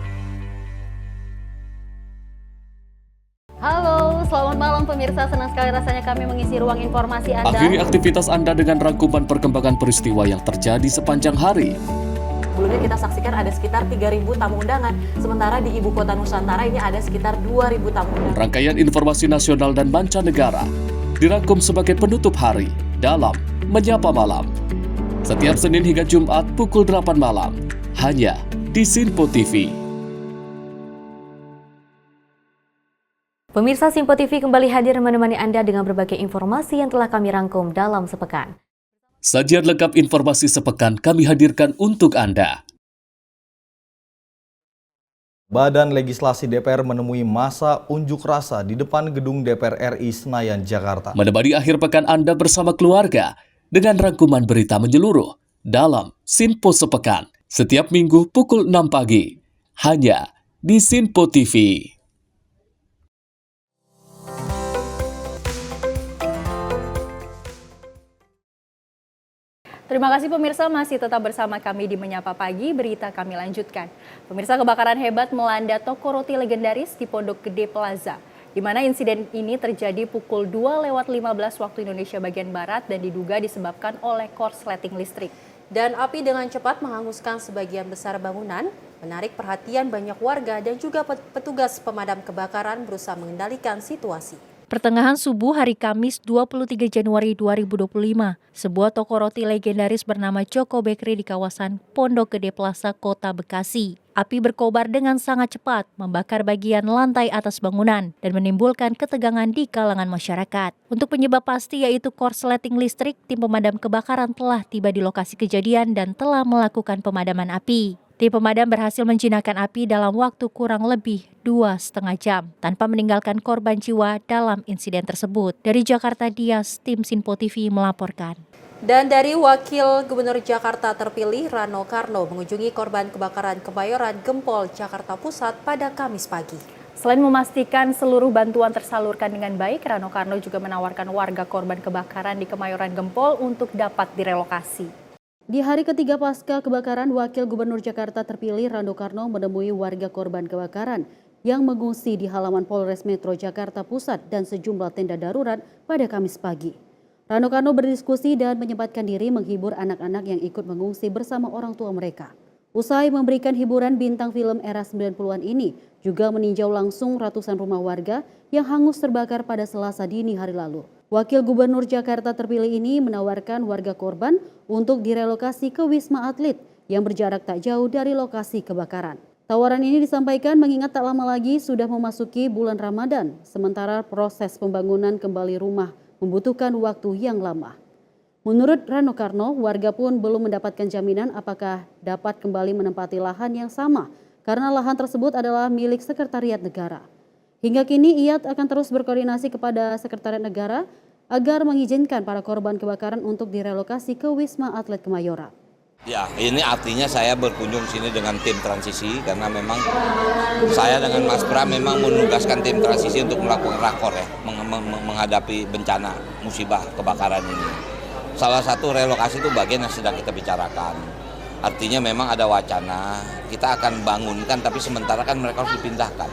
Halo, selamat malam pemirsa. Senang sekali rasanya kami mengisi ruang informasi Anda. Akhiri aktivitas Anda dengan rangkuman perkembangan peristiwa yang terjadi sepanjang hari. Sebelumnya kita saksikan ada sekitar 3.000 tamu undangan, sementara di Ibu Kota Nusantara ini ada sekitar 2.000 tamu undangan. Rangkaian informasi nasional dan mancanegara dirangkum sebagai penutup hari dalam Menyapa Malam. Setiap Senin hingga Jumat pukul 8 malam, hanya di Sinpo TV. Pemirsa Sinpo TV kembali hadir menemani Anda dengan berbagai informasi yang telah kami rangkum dalam sepekan. Sajian lengkap informasi sepekan kami hadirkan untuk Anda. Badan Legislasi DPR menemui masa unjuk rasa di depan gedung DPR RI Senayan, Jakarta. Menemani akhir pekan Anda bersama keluarga dengan rangkuman berita menyeluruh dalam Sinpo Sepekan. Setiap minggu pukul 6 pagi, hanya di Sinpo TV. Terima kasih pemirsa masih tetap bersama kami di Menyapa Pagi, berita kami lanjutkan. Pemirsa, kebakaran hebat melanda toko roti legendaris di Pondok Gede Plaza, di mana insiden ini terjadi pukul 2:15 waktu Indonesia bagian Barat dan diduga disebabkan oleh korsleting listrik. Dan api dengan cepat menghanguskan sebagian besar bangunan, menarik perhatian banyak warga dan juga petugas pemadam kebakaran berusaha mengendalikan situasi. Pertengahan subuh hari Kamis 23 Januari 2025, sebuah toko roti legendaris bernama Joko Bakery di kawasan Pondok Gede Plaza, Kota Bekasi. Api berkobar dengan sangat cepat, membakar bagian lantai atas bangunan dan menimbulkan ketegangan di kalangan masyarakat. Untuk penyebab pasti yaitu korsleting listrik, tim pemadam kebakaran telah tiba di lokasi kejadian dan telah melakukan pemadaman api. Tim pemadam berhasil menjinakkan api dalam waktu kurang lebih 2,5 jam tanpa meninggalkan korban jiwa dalam insiden tersebut. Dari Jakarta Dias, tim Sinpo TV melaporkan. Dan dari Wakil Gubernur Jakarta terpilih Rano Karno mengunjungi korban kebakaran Kemayoran Gempol, Jakarta Pusat pada Kamis pagi. Selain memastikan seluruh bantuan tersalurkan dengan baik, Rano Karno juga menawarkan warga korban kebakaran di Kemayoran Gempol untuk dapat direlokasi. Di hari ketiga pasca kebakaran, Wakil Gubernur Jakarta terpilih Rano Karno menemui warga korban kebakaran yang mengungsi di halaman Polres Metro Jakarta Pusat dan sejumlah tenda darurat pada Kamis pagi. Rano Karno berdiskusi dan menyempatkan diri menghibur anak-anak yang ikut mengungsi bersama orang tua mereka. Usai memberikan hiburan, bintang film era 90-an ini juga meninjau langsung ratusan rumah warga yang hangus terbakar pada Selasa dini hari lalu. Wakil Gubernur Jakarta terpilih ini menawarkan warga korban untuk direlokasi ke Wisma Atlet yang berjarak tak jauh dari lokasi kebakaran. Tawaran ini disampaikan mengingat tak lama lagi sudah memasuki bulan Ramadan, sementara proses pembangunan kembali rumah membutuhkan waktu yang lama. Menurut Rano Karno, warga pun belum mendapatkan jaminan apakah dapat kembali menempati lahan yang sama karena lahan tersebut adalah milik Sekretariat Negara. Hingga kini ia akan terus berkoordinasi kepada Sekretariat Negara agar mengizinkan para korban kebakaran untuk direlokasi ke Wisma Atlet Kemayoran. Ya, ini artinya saya berkunjung sini dengan tim transisi karena memang saya dengan Mas Pram memang menugaskan tim transisi untuk melakukan rakor ya, menghadapi bencana musibah kebakaran ini. Salah satu relokasi itu bagian yang sedang kita bicarakan. Artinya memang ada wacana, kita akan bangunkan tapi sementara kan mereka harus dipindahkan.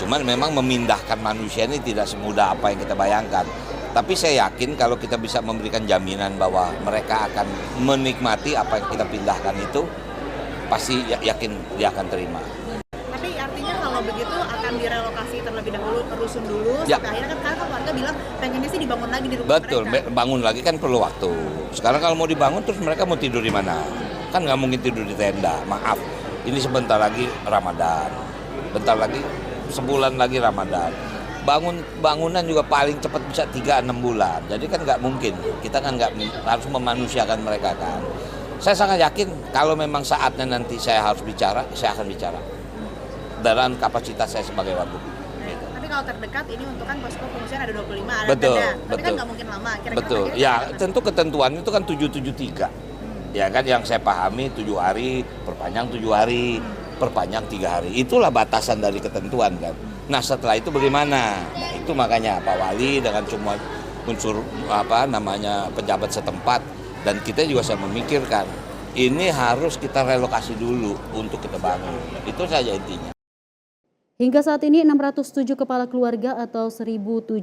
Cuman memang memindahkan manusia ini tidak semudah apa yang kita bayangkan. Tapi saya yakin kalau kita bisa memberikan jaminan bahwa mereka akan menikmati apa yang kita pindahkan itu, pasti yakin dia akan terima. Tapi artinya kalau begitu akan direlokasi terlebih dahulu ke rusun dulu, ya. Sampai akhirnya kan warga bilang pengennya sih dibangun lagi di rumah Betul, mereka. bangun lagi kan perlu waktu. Sekarang kalau mau dibangun terus mereka mau tidur di mana? Kan nggak mungkin tidur di tenda, maaf. Ini sebentar lagi Ramadan, bentar lagi sebulan lagi Ramadan. bangunan juga paling cepat bisa 3-6 bulan. Jadi kan nggak mungkin, kita kan nggak harus memanusiakan mereka kan. Saya sangat yakin kalau memang saatnya nanti saya harus bicara, saya akan bicara dalam kapasitas saya sebagai wagub. Gitu. Tapi kalau terdekat ini untuk kan posko pengungsian ada 25, ada Betul, tenda. Tapi betul. kan nggak mungkin lama. Kira-kira Betul, ya tentu ketentuan itu kan 773. Ya kan yang saya pahami 7 hari, perpanjang 7 hari, perpanjang 3 hari. Itulah batasan dari ketentuan kan. Nah setelah itu bagaimana? Nah itu makanya Pak Wali dengan semua unsur pejabat setempat dan kita juga saya memikirkan ini harus kita relokasi dulu untuk kita bangun. Itu saja intinya. Hingga saat ini 607 kepala keluarga atau 1.700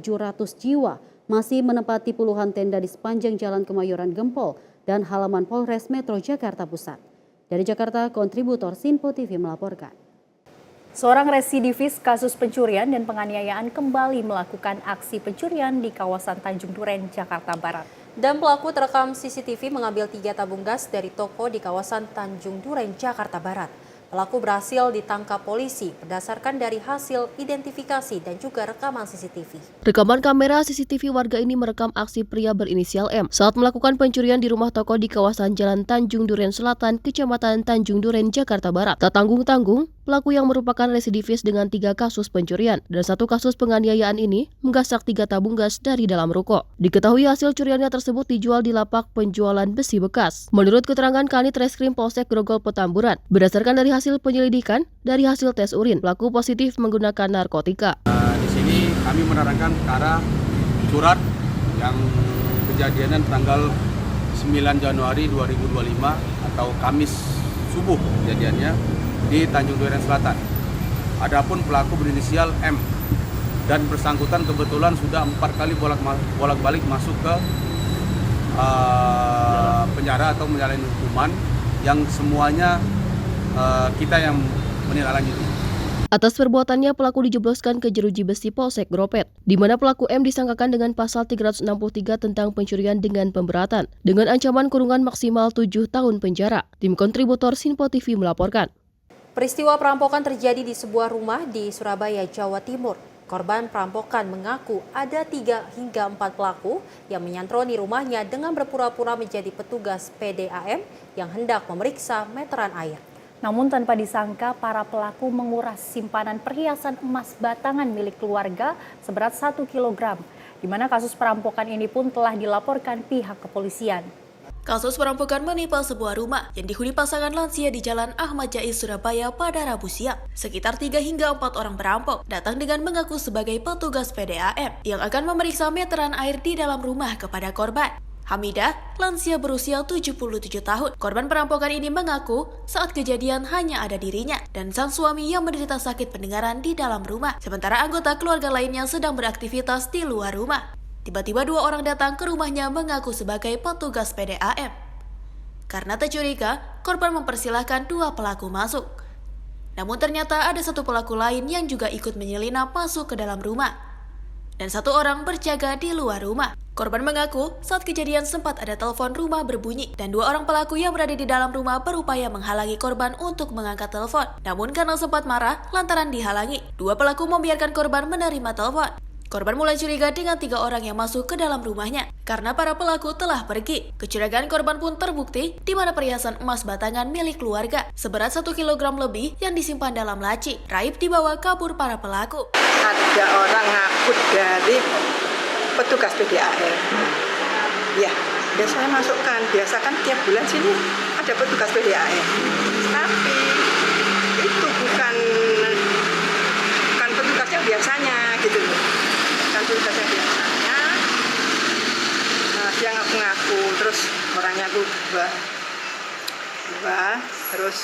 jiwa masih menempati puluhan tenda di sepanjang Jalan Kemayoran Gempol dan halaman Polres Metro Jakarta Pusat. Dari Jakarta, kontributor Sinpo TV melaporkan. Seorang residivis kasus pencurian dan penganiayaan kembali melakukan aksi pencurian di kawasan Tanjung Duren, Jakarta Barat. Dan pelaku terekam CCTV mengambil 3 tabung gas dari toko di kawasan Tanjung Duren, Jakarta Barat. Pelaku berhasil ditangkap polisi berdasarkan dari hasil identifikasi dan juga rekaman CCTV. Rekaman kamera CCTV warga ini merekam aksi pria berinisial M saat melakukan pencurian di rumah toko di kawasan Jalan Tanjung Duren Selatan, Kecamatan Tanjung Duren, Jakarta Barat. Tak tanggung-tanggung, pelaku yang merupakan residivis dengan 3 kasus pencurian dan 1 kasus penganiayaan ini menggasak 3 tabung gas dari dalam ruko. Diketahui hasil curiannya tersebut dijual di lapak penjualan besi bekas. Menurut keterangan Kanit Reskrim Polsek Grogol Petamburan, berdasarkan dari hasil penyelidikan, dari hasil tes urin, pelaku positif menggunakan narkotika. Di sini kami menerangkan perkara surat yang kejadiannya tanggal 9 Januari 2025 atau Kamis subuh kejadiannya di Tanjung Duren Selatan. Adapun pelaku berinisial M dan bersangkutan kebetulan sudah 4 kali bolak-balik masuk ke penjara atau menjalani hukuman yang semuanya kita yang menindaklanjuti. Atas perbuatannya, pelaku dijebloskan ke jeruji besi Polsek Gropet, di mana pelaku M disangkakan dengan pasal 363 tentang pencurian dengan pemberatan, dengan ancaman kurungan maksimal 7 tahun penjara. Tim kontributor Sinpo TV melaporkan. Peristiwa perampokan terjadi di sebuah rumah di Surabaya, Jawa Timur. Korban perampokan mengaku ada 3 hingga 4 pelaku yang menyantroni rumahnya dengan berpura-pura menjadi petugas PDAM yang hendak memeriksa meteran air. Namun tanpa disangka, para pelaku menguras simpanan perhiasan emas batangan milik keluarga seberat 1 kg, di mana kasus perampokan ini pun telah dilaporkan pihak kepolisian. Kasus perampokan menimpa sebuah rumah yang dihuni pasangan lansia di Jalan Ahmad Jais, Surabaya pada Rabu siang. Sekitar 3 hingga 4 orang perampok datang dengan mengaku sebagai petugas PDAM yang akan memeriksa meteran air di dalam rumah kepada korban. Hamidah, lansia berusia 77 tahun. Korban perampokan ini mengaku saat kejadian hanya ada dirinya dan sang suami yang menderita sakit pendengaran di dalam rumah. Sementara anggota keluarga lainnya sedang beraktivitas di luar rumah. Tiba-tiba 2 orang datang ke rumahnya mengaku sebagai petugas PDAM. Karena tercuriga, korban mempersilahkan 2 pelaku masuk. Namun ternyata ada 1 pelaku lain yang juga ikut menyelinap masuk ke dalam rumah. Dan 1 orang berjaga di luar rumah. Korban mengaku saat kejadian sempat ada telepon rumah berbunyi dan 2 orang pelaku yang berada di dalam rumah berupaya menghalangi korban untuk mengangkat telepon. Namun karena sempat marah lantaran dihalangi, 2 pelaku membiarkan korban menerima telepon. Korban mulai curiga dengan 3 orang yang masuk ke dalam rumahnya karena para pelaku telah pergi. Kecurigaan korban pun terbukti di mana perhiasan emas batangan milik keluarga seberat 1 kg lebih yang disimpan dalam laci raib dibawa kabur para pelaku. Ada orang ngaku dari petugas PDAM. Ya, biasanya masukkan. Biasa kan tiap bulan sini ada petugas PDAM. Tapi itu bukan petugasnya biasanya gitu loh. Bukan petugasnya biasanya. Dia ngaku-ngaku, terus orangnya aku dua, terus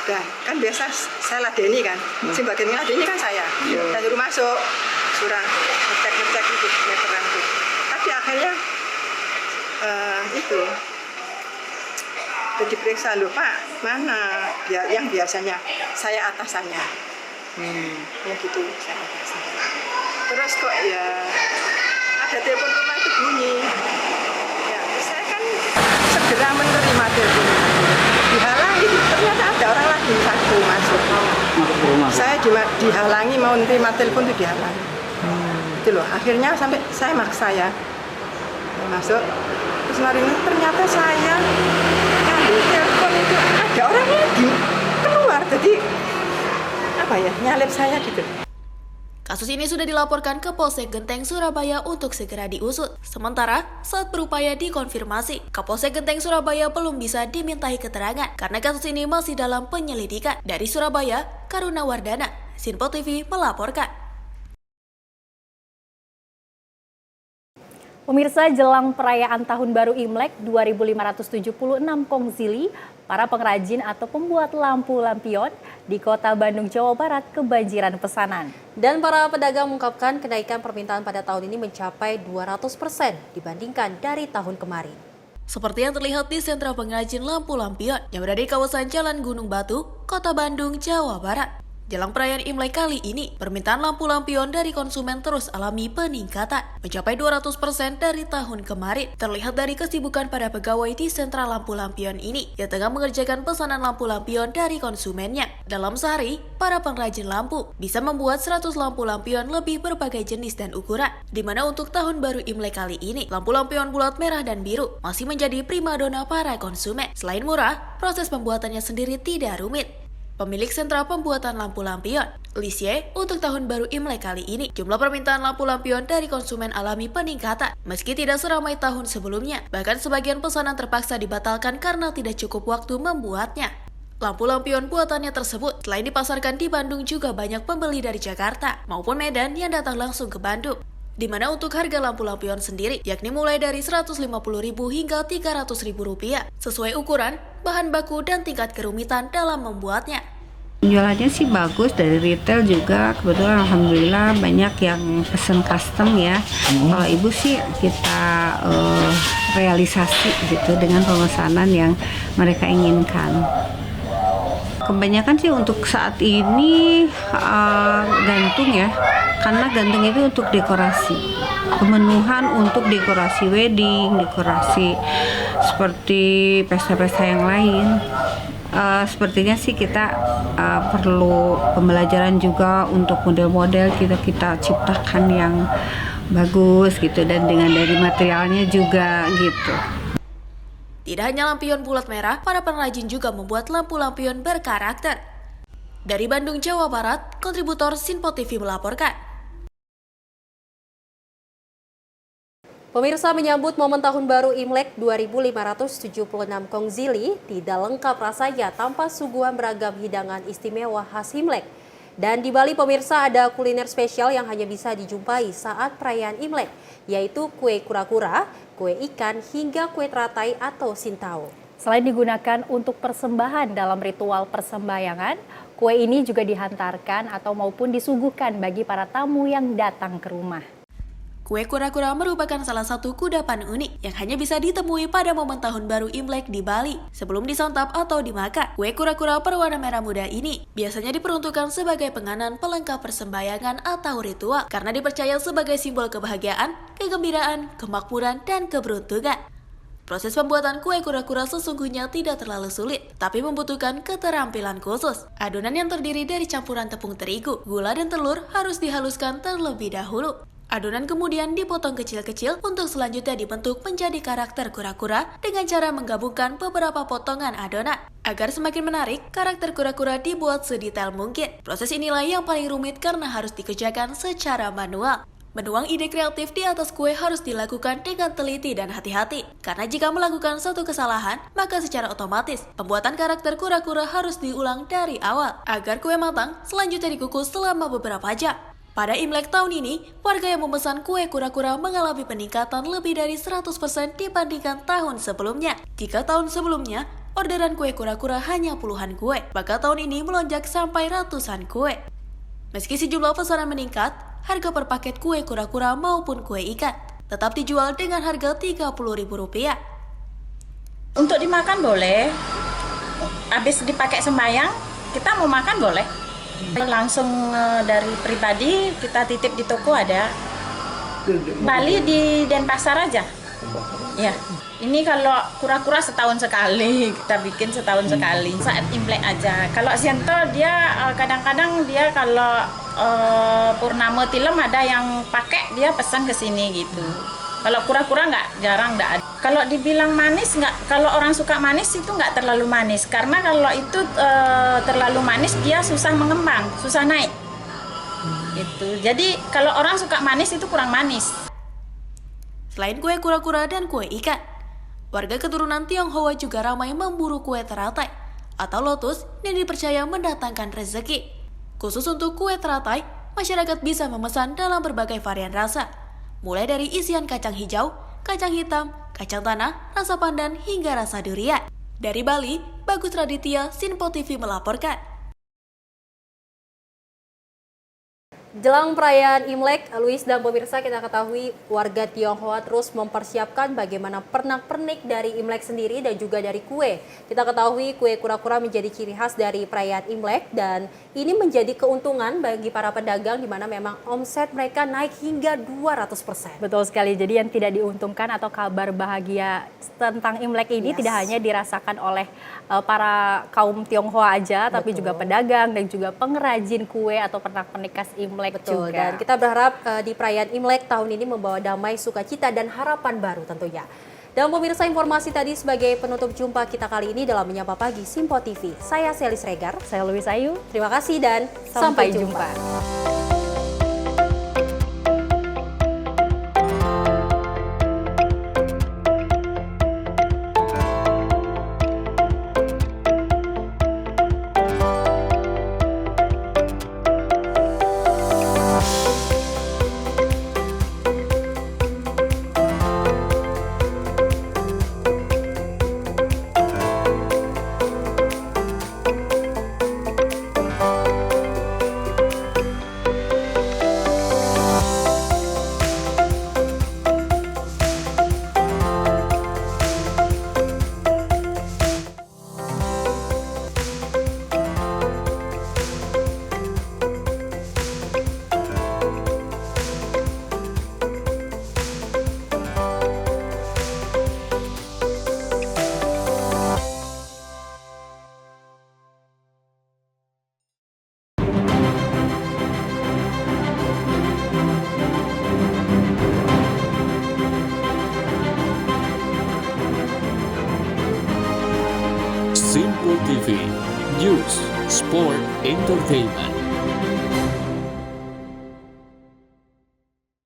dah kan biasa saya ladeni kan. Si bagian ladeni kan saya. Saya suruh masuk. Surah ngecek itu meteran itu. Tapi akhirnya itu diperiksa, loh Pak, mana yang biasanya saya atasannya. Ya gitu, saya atasannya. Terus kok ya ada telepon rumah itu bunyi. Ya, saya kan segera menerima telepon. Dihalangi, ternyata ada orang lagi 1 masuk. Saya dihalangi mau menerima telepon itu dihalangi. gitu loh. Akhirnya sampai saya maksa ya masuk, terus larinya ternyata saya ngambil telepon itu ada orangnya di keluar, jadi apa ya, nyalip saya gitu. Kasus ini sudah dilaporkan ke Polsek Genteng Surabaya untuk segera diusut. Sementara, saat berupaya dikonfirmasi, Kapolsek Genteng Surabaya belum bisa dimintai keterangan karena kasus ini masih dalam penyelidikan. Dari Surabaya, Karuna Wardana, Sinpo TV melaporkan. Pemirsa, jelang perayaan Tahun Baru Imlek 2576 Kongzili, para pengrajin atau pembuat lampu lampion di Kota Bandung, Jawa Barat kebanjiran pesanan. Dan para pedagang mengungkapkan kenaikan permintaan pada tahun ini mencapai 200% dibandingkan dari tahun kemarin. Seperti yang terlihat di sentra pengrajin lampu lampion yang berada di kawasan Jalan Gunung Batu, Kota Bandung, Jawa Barat. Jelang perayaan Imlek kali ini, permintaan lampu lampion dari konsumen terus alami peningkatan, mencapai 200% dari tahun kemarin. Terlihat dari kesibukan para pegawai di sentra lampu lampion ini, yang tengah mengerjakan pesanan lampu lampion dari konsumennya. Dalam sehari, para pengrajin lampu bisa membuat 100 lampu lampion lebih berbagai jenis dan ukuran, di mana untuk Tahun Baru Imlek kali ini, lampu lampion bulat merah dan biru masih menjadi primadona para konsumen. Selain murah, proses pembuatannya sendiri tidak rumit. Pemilik sentra pembuatan lampu lampion, Lisie, untuk Tahun Baru Imlek kali ini, jumlah permintaan lampu lampion dari konsumen alami peningkatan, meski tidak seramai tahun sebelumnya. Bahkan sebagian pesanan terpaksa dibatalkan karena tidak cukup waktu membuatnya. Lampu lampion buatannya tersebut selain dipasarkan di Bandung juga banyak pembeli dari Jakarta maupun Medan yang datang langsung ke Bandung. Di mana untuk harga lampu lampion sendiri, yakni mulai dari Rp150.000 hingga Rp300.000, sesuai ukuran, bahan baku, dan tingkat kerumitan dalam membuatnya. Penjualannya sih bagus, dari retail juga kebetulan alhamdulillah banyak yang pesen custom ya. Kalau ibu sih kita realisasi gitu dengan pemesanan yang mereka inginkan. Kebanyakan sih untuk saat ini gantung ya, karena gantung itu untuk dekorasi, pemenuhan untuk dekorasi wedding, dekorasi seperti pesta-pesta yang lain. Sepertinya sih kita perlu pembelajaran juga untuk model-model kita ciptakan yang bagus gitu, dan dengan dari materialnya juga gitu. Tidak hanya lampion bulat merah, para pengrajin juga membuat lampu lampion berkarakter. Dari Bandung, Jawa Barat, kontributor Sinpo TV melaporkan. Pemirsa, menyambut momen Tahun Baru Imlek 2576 Kongzili, tidak lengkap rasanya tanpa suguhan beragam hidangan istimewa khas Imlek. Dan di Bali, pemirsa, ada kuliner spesial yang hanya bisa dijumpai saat perayaan Imlek, yaitu kue kura-kura, kue ikan, hingga kue teratai atau sintao. Selain digunakan untuk persembahan dalam ritual persembahyangan, kue ini juga dihantarkan atau maupun disuguhkan bagi para tamu yang datang ke rumah. Kue kura-kura merupakan salah satu kudapan unik yang hanya bisa ditemui pada momen Tahun Baru Imlek di Bali. Sebelum disantap atau dimakan, kue kura-kura berwarna merah muda ini biasanya diperuntukkan sebagai penganan pelengkap persembahyangan atau ritual karena dipercaya sebagai simbol kebahagiaan, kegembiraan, kemakmuran, dan keberuntungan. Proses pembuatan kue kura-kura sesungguhnya tidak terlalu sulit, tapi membutuhkan keterampilan khusus. Adonan yang terdiri dari campuran tepung terigu, gula, dan telur harus dihaluskan terlebih dahulu. Adonan kemudian dipotong kecil-kecil untuk selanjutnya dibentuk menjadi karakter kura-kura dengan cara menggabungkan beberapa potongan adonan. Agar semakin menarik, karakter kura-kura dibuat sedetail mungkin. Proses inilah yang paling rumit karena harus dikerjakan secara manual. Menuang ide kreatif di atas kue harus dilakukan dengan teliti dan hati-hati. Karena jika melakukan suatu kesalahan, maka secara otomatis pembuatan karakter kura-kura harus diulang dari awal. Agar kue matang, selanjutnya dikukus selama beberapa jam. Pada Imlek tahun ini, warga yang memesan kue kura-kura mengalami peningkatan lebih dari 100% dibandingkan tahun sebelumnya. Jika tahun sebelumnya, orderan kue kura-kura hanya puluhan kue, maka tahun ini melonjak sampai ratusan kue. Meski sejumlah pesanan meningkat, harga per paket kue kura-kura maupun kue ikan tetap dijual dengan harga Rp30.000. Untuk dimakan boleh, habis dipakai sembahyang, kita mau makan boleh. Langsung dari pribadi kita titip di toko ada. Bali di Denpasar aja. Ya. Ini kalau kura-kura setahun sekali, kita bikin setahun sekali. Saat Imlek aja. Kalau Sianto dia kadang-kadang dia kalau purnama tilam ada yang pakai, dia pesan ke sini gitu. Kalau kura-kura jarang nggak ada. Kalau dibilang manis nggak, kalau orang suka manis itu nggak terlalu manis, karena kalau itu terlalu manis dia susah mengembang, susah naik. Gitu. Jadi kalau orang suka manis itu kurang manis. Selain kue kura-kura dan kue ikan, warga keturunan Tionghoa juga ramai memburu kue teratai atau lotus yang dipercaya mendatangkan rezeki. Khusus untuk kue teratai, masyarakat bisa memesan dalam berbagai varian rasa, mulai dari isian kacang hijau, kacang hitam, kacang tanah, rasa pandan, hingga rasa durian. Dari Bali, Bagus Raditya, Sinpo TV melaporkan. Jelang perayaan Imlek, Luis dan pemirsa, kita ketahui warga Tionghoa terus mempersiapkan bagaimana pernak-pernik dari Imlek sendiri dan juga dari kue. Kita ketahui kue kura-kura menjadi ciri khas dari perayaan Imlek dan ini menjadi keuntungan bagi para pedagang di mana memang omset mereka naik hingga 200%. Betul sekali, jadi yang tidak diuntungkan atau kabar bahagia tentang Imlek ini tidak hanya dirasakan oleh para kaum Tionghoa aja, tapi juga pedagang dan juga pengrajin kue atau pernak-pernik khas Imlek. Betul, juga. dan kita berharap di perayaan Imlek tahun ini membawa damai, sukacita, dan harapan baru tentunya. Dan pemirsa, informasi tadi sebagai penutup jumpa kita kali ini dalam Menyapa Pagi Sinpo TV. Saya Selis Regar. Saya Luis Ayu. Terima kasih dan sampai jumpa. Sinpo TV, News, Sport, Entertainment.